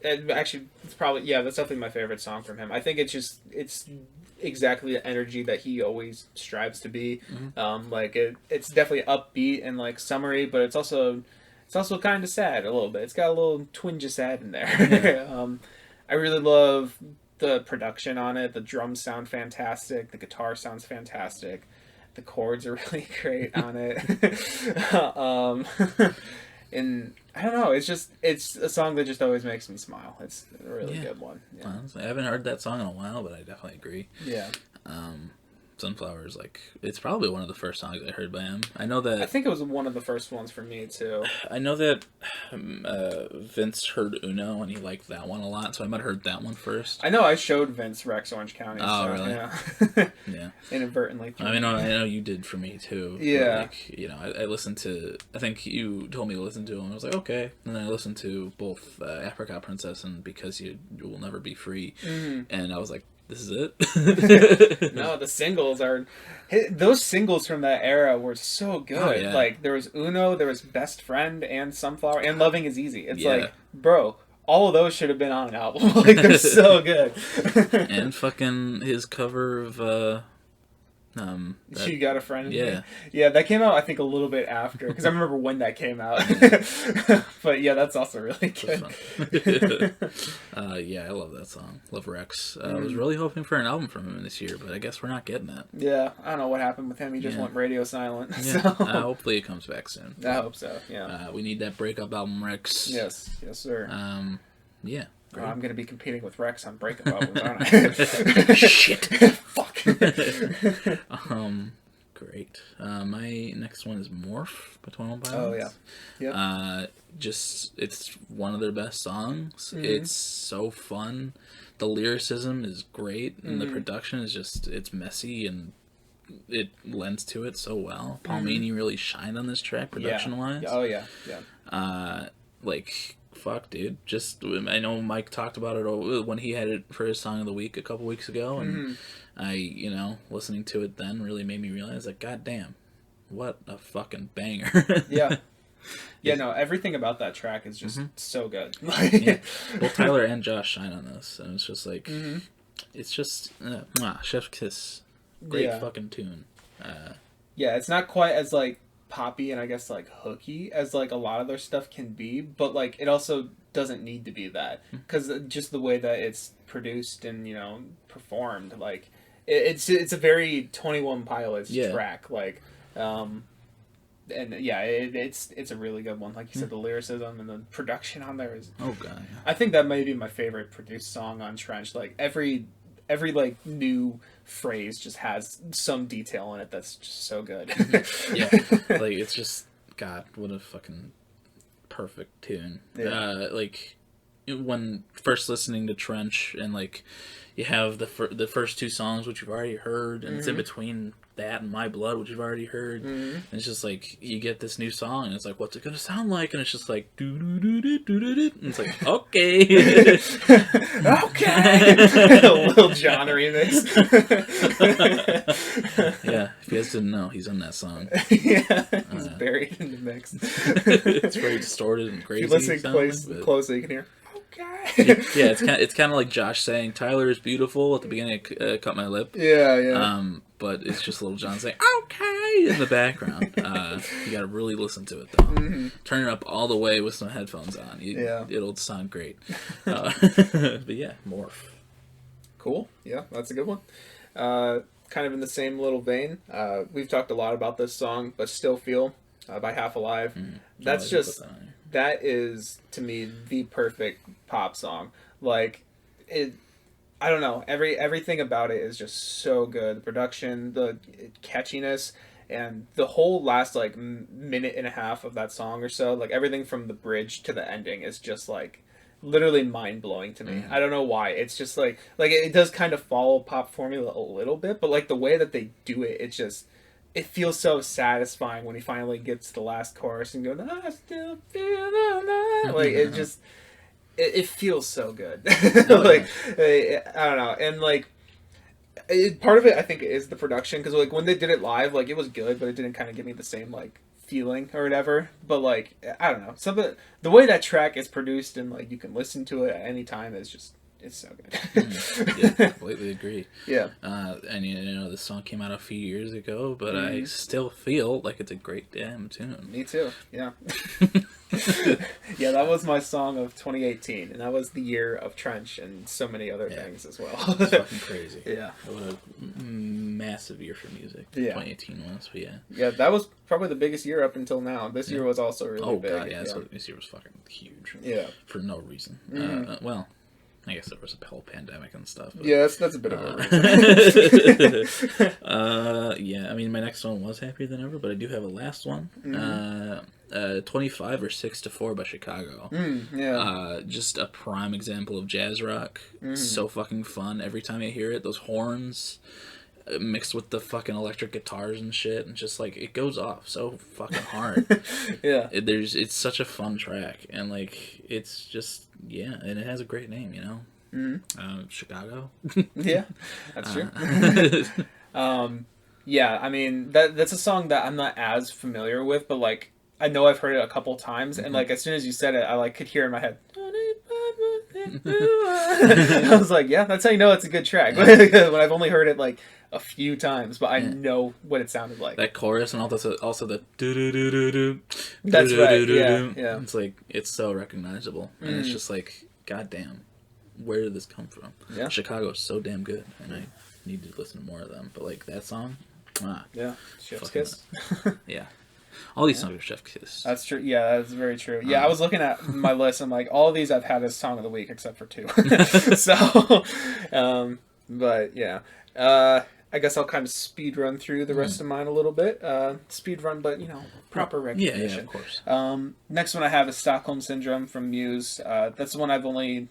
Actually, it's probably, that's definitely my favorite song from him. I think it's exactly the energy that he always strives to be. It's definitely upbeat and like summery, but it's also kind of sad a little bit. It's got a little twinge of sad in there. I really love the production on it. The drums sound fantastic. The guitar sounds fantastic. The chords are really great on it. And I don't know, it's a song that just always makes me smile. It's a really good one. Yeah. Honestly, I haven't heard that song in a while, but I definitely agree. Yeah. Sunflower is it's probably one of the first songs I heard by him. I think it was one of the first ones for me too. I know that Vince heard Uno and he liked that one a lot, so I might have heard that one first. I know I showed Vince Rex Orange County. Oh, so, really? Yeah. Yeah. Inadvertently. I know you did for me too. Yeah. But I listened to. I think you told me to listen to them. I was like, okay. And then I listened to both Apricot Princess and Because You Will Never Be Free, and I was like, this is it. No, the singles are... Those singles from that era were so good. Oh, yeah. Like, there was Uno, there was Best Friend, and Sunflower, and Loving Is Easy. It's like, bro, all of those should have been on an album. Like, they're so good. And fucking his cover of... You Got a Friend in Yeah. Me? Yeah, that came out, I think, a little bit after, because I remember when that came out. But yeah, that's also really good. I love that song. Love Rex. I was really hoping for an album from him this year, but I guess we're not getting that. Yeah, I don't know what happened with him. He just went radio silent. Yeah. So. Hopefully it comes back soon. I hope so, yeah. We need that breakup album, Rex. Yes, sir. Yeah. Oh, I'm going to be competing with Rex on breakup albums, aren't I? Shit. Fuck. Great. My next one is Morph by 21 Pilots. Oh, yeah. Yep. It's one of their best songs. It's so fun. The lyricism is great, and the production is it's messy, and it lends to it so well. Paul Meany really shined on this track, production-wise. Oh, yeah. Fuck, dude. I know Mike talked about it when he had it for his Song of the Week a couple weeks ago, and listening to it then really made me realize, like, goddamn, what a fucking banger. Yeah. Yeah, no, everything about that track is just so good. Both Tyler and Josh shine on this, and it's just like, it's just, Chef's Kiss. Great fucking tune. Yeah, it's not quite as, like, poppy and I guess like hooky as like a lot of their stuff can be, but like it also doesn't need to be that, because just the way that it's produced and performed, like it's a very 21 Pilots track, like and yeah, it's a really good one. Like you said, the lyricism and the production on there is... Oh, God. Yeah. I think that may be my favorite produced song on Trench. Like, every like, new phrase just has some detail in it that's just so good. Yeah. Like, it's just... God, what a fucking perfect tune. Yeah. Like, when first listening to Trench, and, like, you have the first two songs, which you've already heard, and it's in between that and My Blood, which you've already heard, and it's just like you get this new song and it's like, what's it gonna sound like? And it's just like do do do do do do do, and it's like, okay. Okay. Lil Jon remix. Yeah, if you guys didn't know, he's on that song. Yeah, it's buried in the mix. It's very distorted and crazy. If you listen closely, you can hear yeah, it's kind of like Josh saying Tyler is beautiful at the beginning of Cut My Lip. Yeah. But it's just Little John saying okay in the background. You gotta really listen to it though. Turn it up all the way with some headphones on. It'll sound great. But yeah, Morph. Cool. Yeah, that's a good one. Kind of in the same little vein. We've talked a lot about this song, but Still Feel by Half Alive. That's just... That is, to me, the perfect pop song. Like, it... I don't know. Everything about it is just so good. The production, the catchiness, and the whole last, like, minute and a half of that song or so, like, everything from the bridge to the ending is just, like, literally mind-blowing to me. I don't know why. It's just, like it does kind of follow pop formula a little bit, but, like, the way that they do it, it's just... It feels so satisfying when he finally gets to the last chorus and goes, I still feel alive. Like, it just... It feels so good. Like, I don't know. And, like, part of it, I think, is the production. Because, like, when they did it live, like, it was good, but it didn't kind of give me the same, like, feeling or whatever. But, like, I don't know. The way that track is produced and, like, you can listen to it at any time is just... It's so good. Yeah, completely agree. Yeah. And this song came out a few years ago, but I still feel like it's a great damn tune. Me too. Yeah. Yeah, that was my song of 2018, and that was the year of Trench and so many other things as well. It's fucking crazy. Yeah. What a massive year for music. Yeah. 2018 was, but yeah. Yeah, that was probably the biggest year up until now. This year was also really big. Oh, God, yeah. So this year was fucking huge. Yeah. For no reason. Well... I guess there was a whole pandemic and stuff. But, yeah, that's a bit of a reason. Yeah, I mean, my next one was Happier Than Ever, but I do have a last one. 25 or 6-4 by Chicago. Yeah. Just a prime example of jazz rock. So fucking fun. Every time I hear it, those horns mixed with the fucking electric guitars and shit, and just like it goes off so fucking hard. Yeah. It's such a fun track, and like it's just and it has a great name, Chicago. Yeah, that's true. Yeah, I mean that's a song that I'm not as familiar with, but like I know I've heard it a couple times, and like as soon as you said it, I like could hear in my head. I was like, yeah, that's how you know it's a good track. When I've only heard it like a few times, but I know what it sounded like. That chorus and also the do do do do do. That's right. Yeah. It's like it's so recognizable, and it's just like, goddamn, where did this come from? Yeah. Chicago's so damn good, and I need to listen to more of them. But like that song, yeah, Chef's Kiss. Yeah. All these songs are Chef's Kiss. That's true. Yeah, that's very true. Yeah, I was looking at my list. I'm like, all of these I've had as Song of the Week except for 2. So, but yeah. I guess I'll kind of speed run through the rest of mine a little bit. Speed run, but, proper recognition. Yeah, of course. Next one I have is Stockholm Syndrome from Muse. That's the one I've only...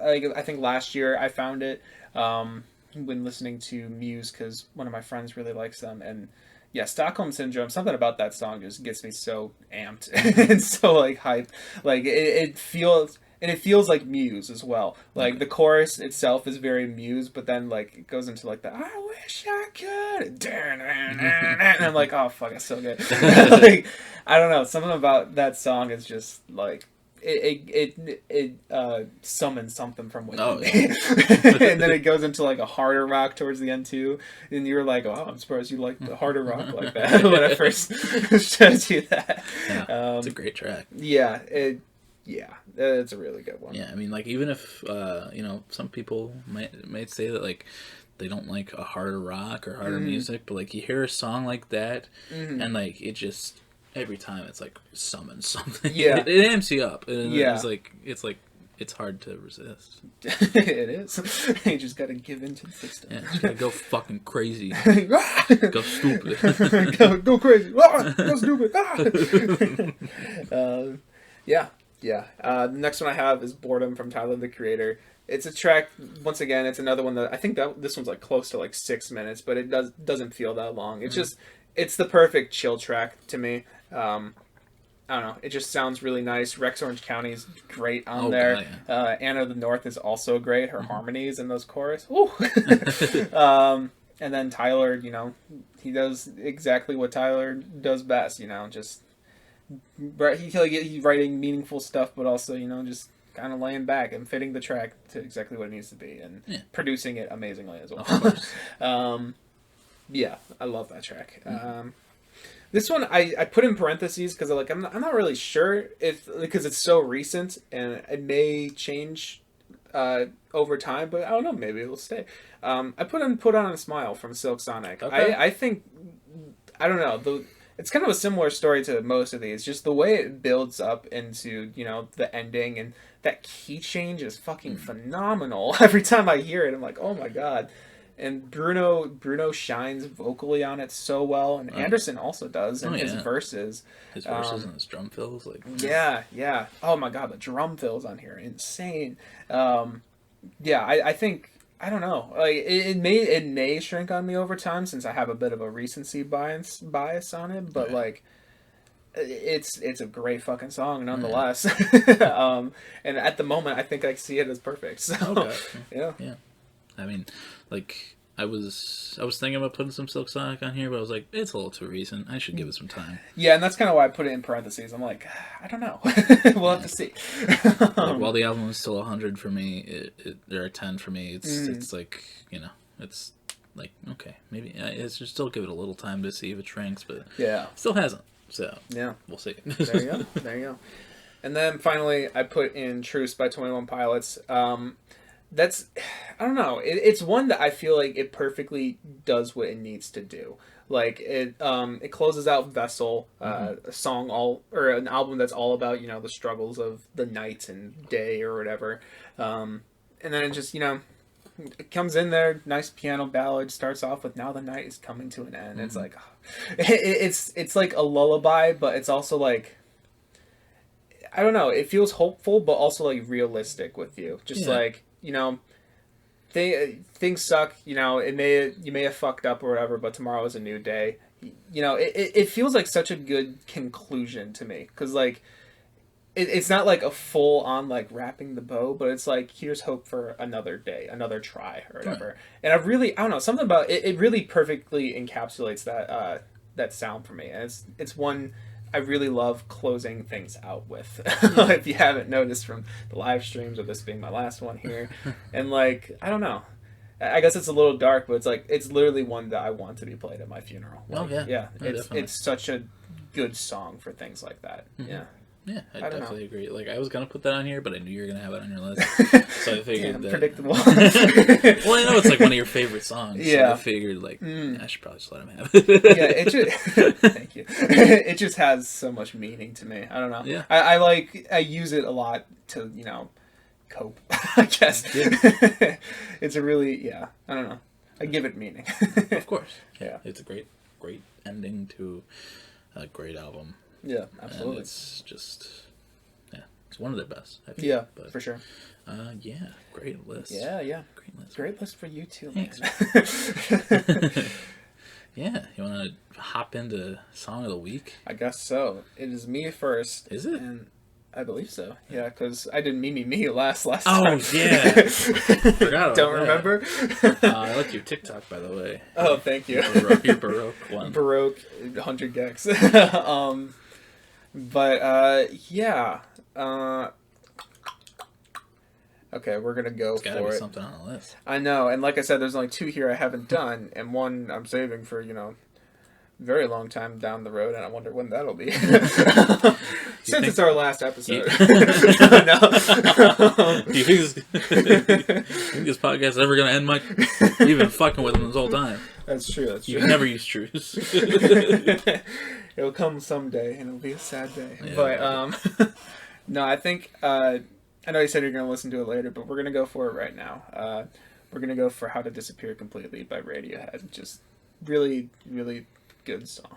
I think last year I found it when listening to Muse because one of my friends really likes them, and... Yeah, Stockholm Syndrome, something about that song just gets me so amped and so, like, hyped. Like, it feels... And it feels like Muse as well. Like, the chorus itself is very Muse, but then, like, it goes into, like, the I wish I could... And I'm like, oh, fuck, it's so good. Like, I don't know. Something about that song is just, like... it summons something from within Oh, me. yeah. And then it goes into like a harder rock towards the end too, and you're like, oh, I'm surprised you like the harder rock like that when I first showed you that. Yeah, it's a great track. Yeah, it's a really good one. Yeah, I mean, like, even if some people might say that like they don't like a harder rock or harder music, but like you hear a song like that, and like it just every time it's like summons something. Yeah, it amps you up, and yeah, it's hard to resist. It is. You just gotta give in to the system. Yeah, just gotta go fucking crazy. Go stupid. go crazy. Go stupid. Yeah. The next one I have is Boredom from Tyler, the Creator. It's a track, once again, it's another one that, I think that this one's like close to like 6 minutes, but it doesn't feel that long. It's just, it's the perfect chill track to me. I don't know, it just sounds really nice. Rex Orange County is great on there. God, yeah. Anna of the North is also great. Her harmonies in those chorus. Ooh. And then Tyler, he does exactly what Tyler does best, just he's writing meaningful stuff, but also, just kind of laying back and fitting the track to exactly what it needs to be, and producing it amazingly as well. Of course. Yeah, I love that track. This one I put in parentheses because I'm not really sure because it's so recent and it may change over time, but I don't know, maybe it'll stay. I put on a Smile from Silk Sonic. Okay. I think, I don't know, it's kind of a similar story to most of these. Just the way it builds up into, the ending, and that key change is fucking phenomenal. Every time I hear it, I'm like, oh my god. And Bruno shines vocally on it so well, and Anderson also does in his verses. His verses and his drum fills, like yeah. Oh my god, the drum fills on here are insane. I think, I don't know. Like it may shrink on me over time since I have a bit of a recency bias on it, but like it's a great fucking song nonetheless. And at the moment, I think I see it as perfect. So yeah. I mean, like I was thinking about putting some Silk Sonic on here, but I was like, it's a little too recent. I should give it some time. Yeah, and that's kind of why I put it in parentheses. I'm like, I don't know. We'll have to see. Like, while the album is still 100 for me, there are 10 for me. It's like, it's like, okay, maybe I should still give it a little time to see if it shrinks, but it still hasn't. So yeah, we'll see. There you go. And then finally, I put in Truce by 21 Pilots. That's, I don't know. It's one that I feel like it perfectly does what it needs to do. Like it closes out Vessel, a song an album that's all about the struggles of the night and day or whatever. And then it just it comes in there, nice piano ballad, starts off with "Now the night is coming to an end." It's like it's like a lullaby, but it's also like, I don't know. It feels hopeful, but also like realistic with you. Just like. Things suck, you may have fucked up or whatever, but tomorrow is a new day. It feels like such a good conclusion to me, because like it's not like a full on like wrapping the bow, but it's like, here's hope for another day, another try or whatever. And I don't know, something about it, it really perfectly encapsulates that sound for me, and it's one I really love closing things out with. If you haven't noticed from the live streams, or this being my last one here. And like, I don't know. I guess it's a little dark, but it's like, it's literally one that I want to be played at my funeral. Like, yeah. It's such a good song for things like that. Yeah. Yeah, I definitely agree. Like, I was going to put that on here, but I knew you were going to have it on your list. So I figured that... predictable. Well, I know it's like one of your favorite songs. Yeah. So I figured, like, I should probably just let him have it. It just... Thank you. It just has so much meaning to me. I don't know. Yeah. I use it a lot to, cope, I guess. It's a really... Yeah. I don't know. I give it meaning. Of course. Yeah. It's a great ending to a great album. Yeah, absolutely. And it's just, it's one of their best, I think. Yeah, but, for sure. Great list. Yeah. Great list. Great list for you too, Thanks. man. Yeah, you want to hop into Song of the Week? I guess so. It is me first. Is it? And I believe so. Yeah, because I did me last time. Oh, yeah. Forgot about Don't remember? I like your TikTok, by the way. Oh, thank you. Your Baroque one. Baroque 100 gex. But yeah. Okay, we're gonna go It's gotta for be it. something on the list. I know, and like I said, there's only 2 here I haven't done, and one I'm saving for very long time down the road, and I wonder when that'll be. Since it's our last episode. No. Do you think this podcast is ever going to end, Mike? You've been fucking with him this whole time. That's true. That's true. You never use truths. It'll come someday, and it'll be a sad day. Yeah, But no, I think I know you said you're going to listen to it later, but we're going to go for it right now. We're going to go for "How to Disappear Completely" by Radiohead. Just really, really good song.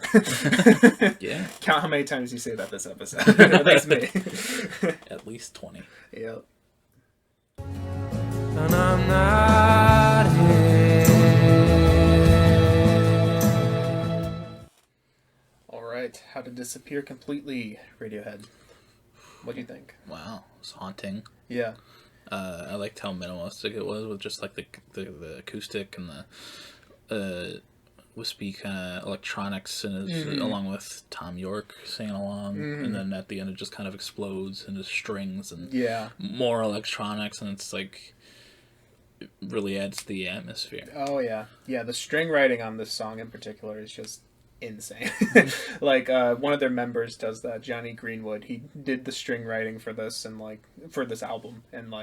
Yeah. Count how many times you say that this episode. That's me. At least 20. Yep. And I'm not here. All right, "How to Disappear Completely," Radiohead. What do you think? Wow. It's haunting. Yeah. I liked how minimalistic it was with just like the acoustic and the wispy kind of electronics, and along with Tom York singing along, and then at the end it just kind of explodes into strings and more electronics, and it's like it really adds to the atmosphere. Oh yeah, yeah. The string writing on this song in particular is just insane. Like one of their members does that, Johnny Greenwood. He did the string writing for this and for this album, and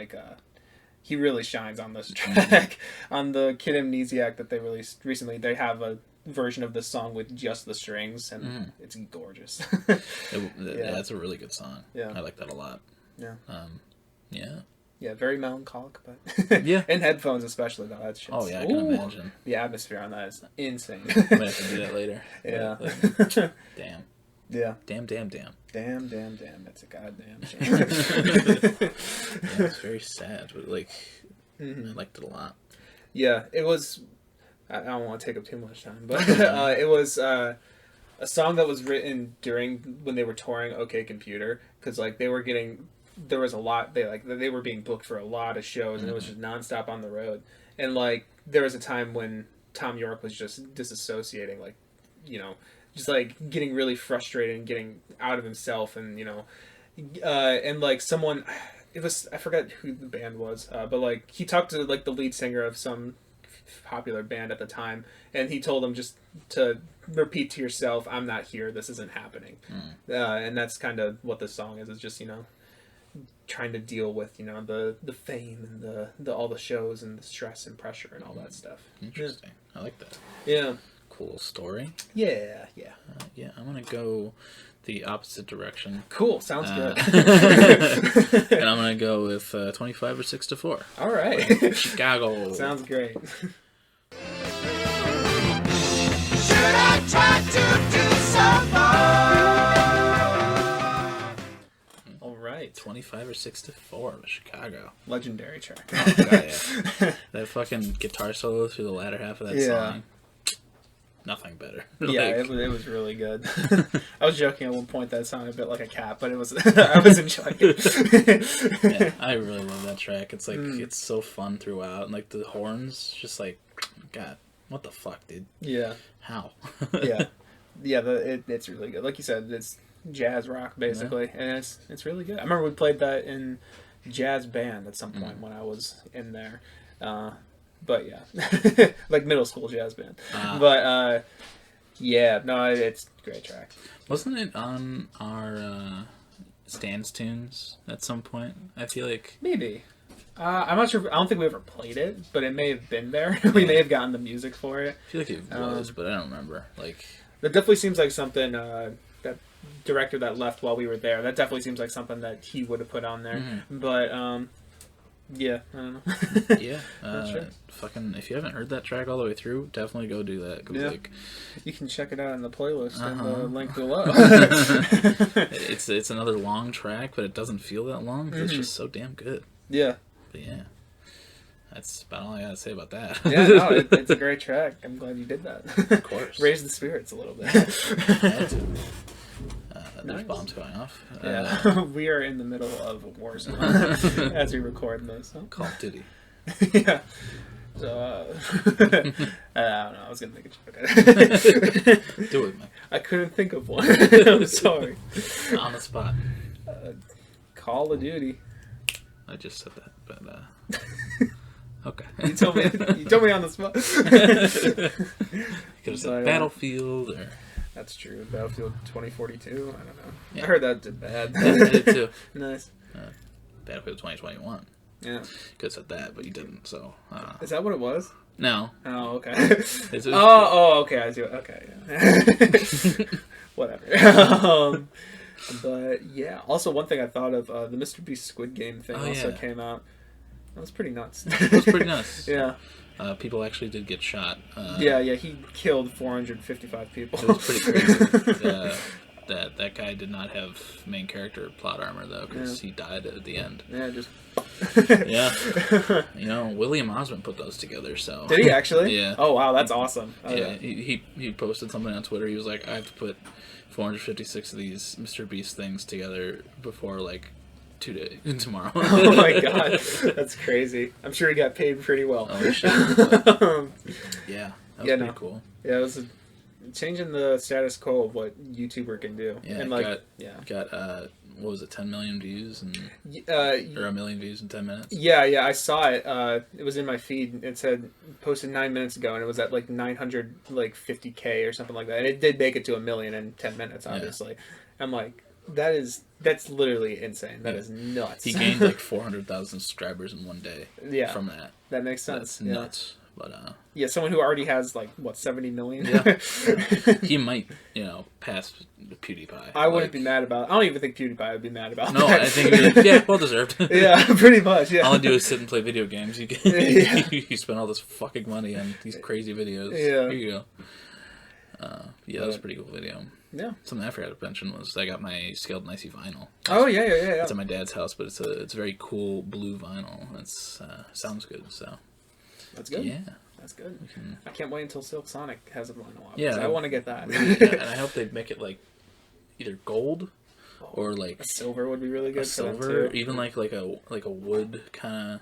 he really shines on this track. On the Kid Amnesiac that they released recently, they have a version of this song with just the strings, and it's gorgeous. That's a really good song. Yeah. I like that a lot. Yeah. Yeah. Yeah, very melancholic, but Yeah. in headphones especially though. That shit's, Oh yeah, I can imagine. The atmosphere on that is insane. Might have to do that later. Yeah. Damn. Yeah. Damn. Damn. That's a goddamn shame. Yeah, it's very sad, but I liked it a lot. Yeah, it was. I don't want to take up too much time, but it was a song that was written during when they were touring OK Computer, because there was a lot, they were being booked for a lot of shows, and it was just nonstop on the road, and there was a time when Tom York was just disassociating, just getting really frustrated and getting out of himself, and and someone, I forgot who the band was, but he talked to the lead singer of some popular band at the time, and he told him just to repeat to yourself, "I'm not here, this isn't happening." And that's kind of what this song is. It's just trying to deal with the fame and the all the shows and the stress and pressure and all that stuff. Interesting. I like that. Yeah. Cool story. Yeah. Yeah, I'm gonna go the opposite direction. Cool. Sounds good. And I'm gonna go with 25 or 6 to 4. All right. Chicago. Sounds great. Should I try to do some more? All right. 25 or 6 to 4 with Chicago. Legendary track. Oh, God, yeah. That fucking guitar solo through the latter half of that song. Nothing better. Yeah, it was really good. I was joking at one point that it sounded a bit like a cat, but it was I was enjoying it. Yeah, I really love that track. It's it's so fun throughout, and the horns, just God, what the fuck, dude? Yeah. How? Yeah. It's really good. Like you said, it's jazz rock basically, and it's really good. I remember we played that in jazz band at some point when I was in there. But yeah, middle school jazz band. But yeah, no, it's a great track. Wasn't it on our Stands tunes at some point? I feel like Maybe. I'm not sure. I don't think we ever played it, but it may have been there. We may have gotten the music for it. I feel like it was, but I don't remember. That definitely seems like something that director that left while we were there. That definitely seems like something that he would have put on there. But yeah, I don't know. Yeah, sure. Fucking. If you haven't heard that track all the way through, definitely go do that. 'Cause, you can check it out in the playlist in the link below. It's another long track, but it doesn't feel that long. It's just so damn good. Yeah. But yeah, that's about all I gotta say about that. Yeah, no, it's a great track. I'm glad you did that. Of course. Raise the spirits a little bit. There's bombs going off. Yeah, we are in the middle of a war zone as we record this. So. Call of Duty. Yeah. So, I don't know. I was gonna make a joke. Do it, Mike. I couldn't think of one. I'm sorry. On the spot. Call of Duty. I just said that, but okay. You told me on the spot. Could have said Battlefield or. That's true. Battlefield 2042. I don't know. Yeah. I heard that did bad. Yeah, I did too. Nice. Battlefield 2021. Yeah. Could have said that, but you didn't. So. Is that what it was? No. Oh, okay. Okay. I see. Okay. Yeah. Whatever. But yeah. Also, one thing I thought of the Mr. Beast Squid Game thing came out. That was pretty nuts. It was pretty nuts. Yeah. People actually did get shot. Yeah, he killed 455 people. It was pretty crazy. That guy did not have main character plot armor though, because he died at the end. Yeah, just. Yeah. William Osmond put those together. So. Did he actually? Yeah. Oh wow, that's awesome. Yeah, he posted something on Twitter. He was like, I have to put 456 of these Mr. Beast things together before like 2 days tomorrow. Oh my god, that's crazy. I'm sure he got paid pretty well. Oh shit. Yeah, that was pretty cool. Yeah, it was changing the status quo of what YouTuber can do. Yeah, and got what was it, 10 million views or 1 million views in 10 minutes? Yeah, I saw it. It was in my feed. It said posted 9 minutes ago, and it was at like 950K or something like that. And it did make it to 1 million in 10 minutes. Obviously, I'm like, that's literally insane. That is nuts. He gained like 400,000 subscribers in one day. Yeah, from that. That makes sense. That's nuts. But yeah, someone who already has like 70 million. Yeah. He might, pass PewDiePie. I wouldn't be mad about it. I don't even think PewDiePie would be mad about no, that. I think it'd be like, well deserved. Yeah, pretty much. Yeah. All I do is sit and play video games. You spend all this fucking money on these crazy videos. Yeah. Here you go. That was a pretty cool video. Yeah. Something I forgot to mention was I got my Scaled and Icy vinyl. Oh yeah. It's at my dad's house, but it's a very cool blue vinyl. It's sounds good. So. That's good. Yeah. That's good. I can't wait until Silk Sonic has a vinyl out. Yeah. I want to get that. And I hope they make it like either gold or like a silver would be really good. Silver, even like a wood kind of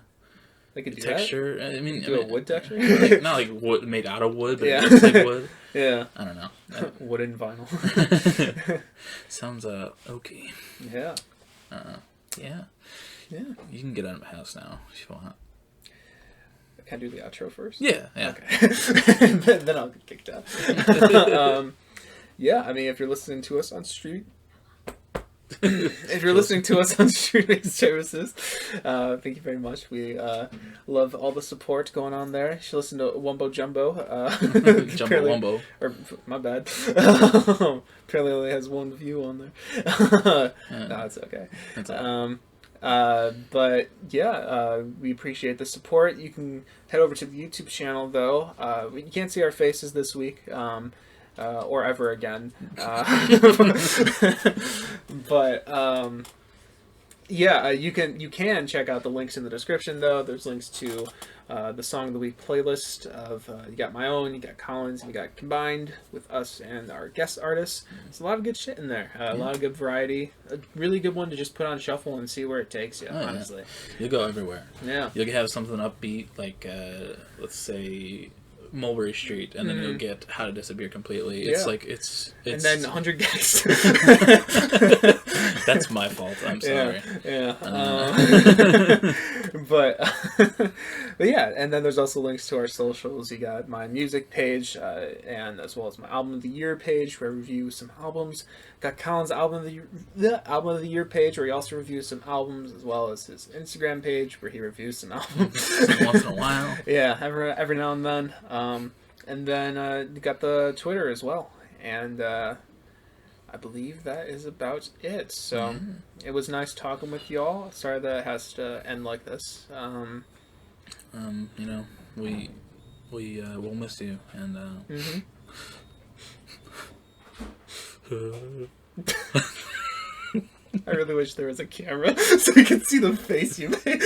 like texture. I mean, a wood texture. Not like wood made out of wood, but it looks like wood. Yeah. I don't know. Wooden vinyl. Sounds okay. Yeah. Yeah. You can get out of my house now if you want. Can I do the outro first? Yeah. Okay. Then I'll get kicked out. Yeah, I mean, if you're listening to us on streaming services, thank you very much. We love all the support going on there. You should listen to Wumbo Jumbo. Jumbo Wumbo. Or, my bad. Apparently only has one view on there. No, it's okay. That's all. But yeah, we appreciate the support. You can head over to the YouTube channel though. You can't see our faces this week, or ever again. But yeah, you can check out the links in the description though. There's links to the Song of the Week playlist of you got my own, you got Colin's, and you got combined with us and our guest artists. There's a lot of good shit in there. A lot of good variety. A really good one to just put on shuffle and see where it takes you. Honestly, you'll go everywhere. Yeah, you'll have something upbeat like let's say Mulberry Street, and then you'll get How to Disappear Completely. It's like it's and then 100 Gags. That's my fault. I'm sorry. Yeah. But yeah, and then there's also links to our socials. You got my music page, and as well as my album of the year page, where I review some albums. Got Colin's album of the year page, where he also reviews some albums, as well as his Instagram page, where he reviews some albums once in a while. Yeah, every now and then. And then you got the Twitter as well, and I believe that is about it. So it was nice talking with y'all. Sorry that it has to end like this. We'll miss you, and I really wish there was a camera so we could see the face you made.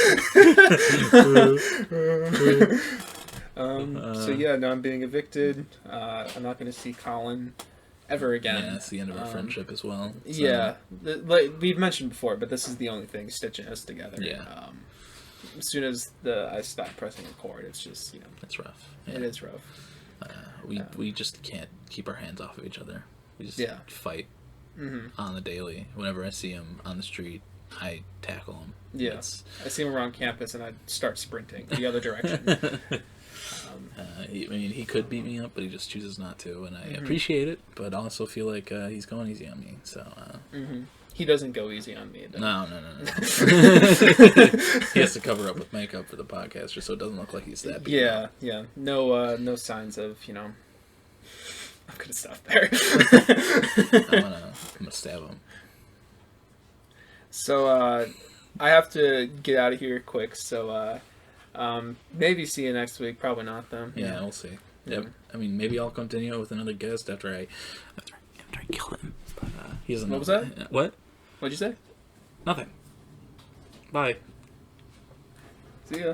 So yeah, now I'm being evicted. I'm not going to see Colin ever again. Yeah, it's the end of our friendship as well. So. Yeah, like we've mentioned before, but this is the only thing stitching us together. Yeah. As soon as I stop pressing record, it's just it's rough. Yeah. It is rough. We just can't keep our hands off of each other. We just Yeah. fight Mm-hmm. on the daily. Whenever I see him on the street, I tackle him. Yeah. It's, I see him around campus and I start sprinting the other direction. he could beat me up, but he just chooses not to, and I Mm-hmm. appreciate it. But I also feel like he's going easy on me. So Mm-hmm. He doesn't go easy on me, though. no. He has to cover up with makeup for the podcast, just so it doesn't look like he's that. beat up. Yeah. No signs of, I'm gonna stop there. I'm gonna stab him. So, I have to get out of here quick, so, maybe see you next week. Probably not, though. Yeah, we'll see. Yeah. Yep. I mean, maybe I'll continue with another guest after I kill him. But he doesn't. What was know. that? What? What'd you say? Nothing. Bye. See ya.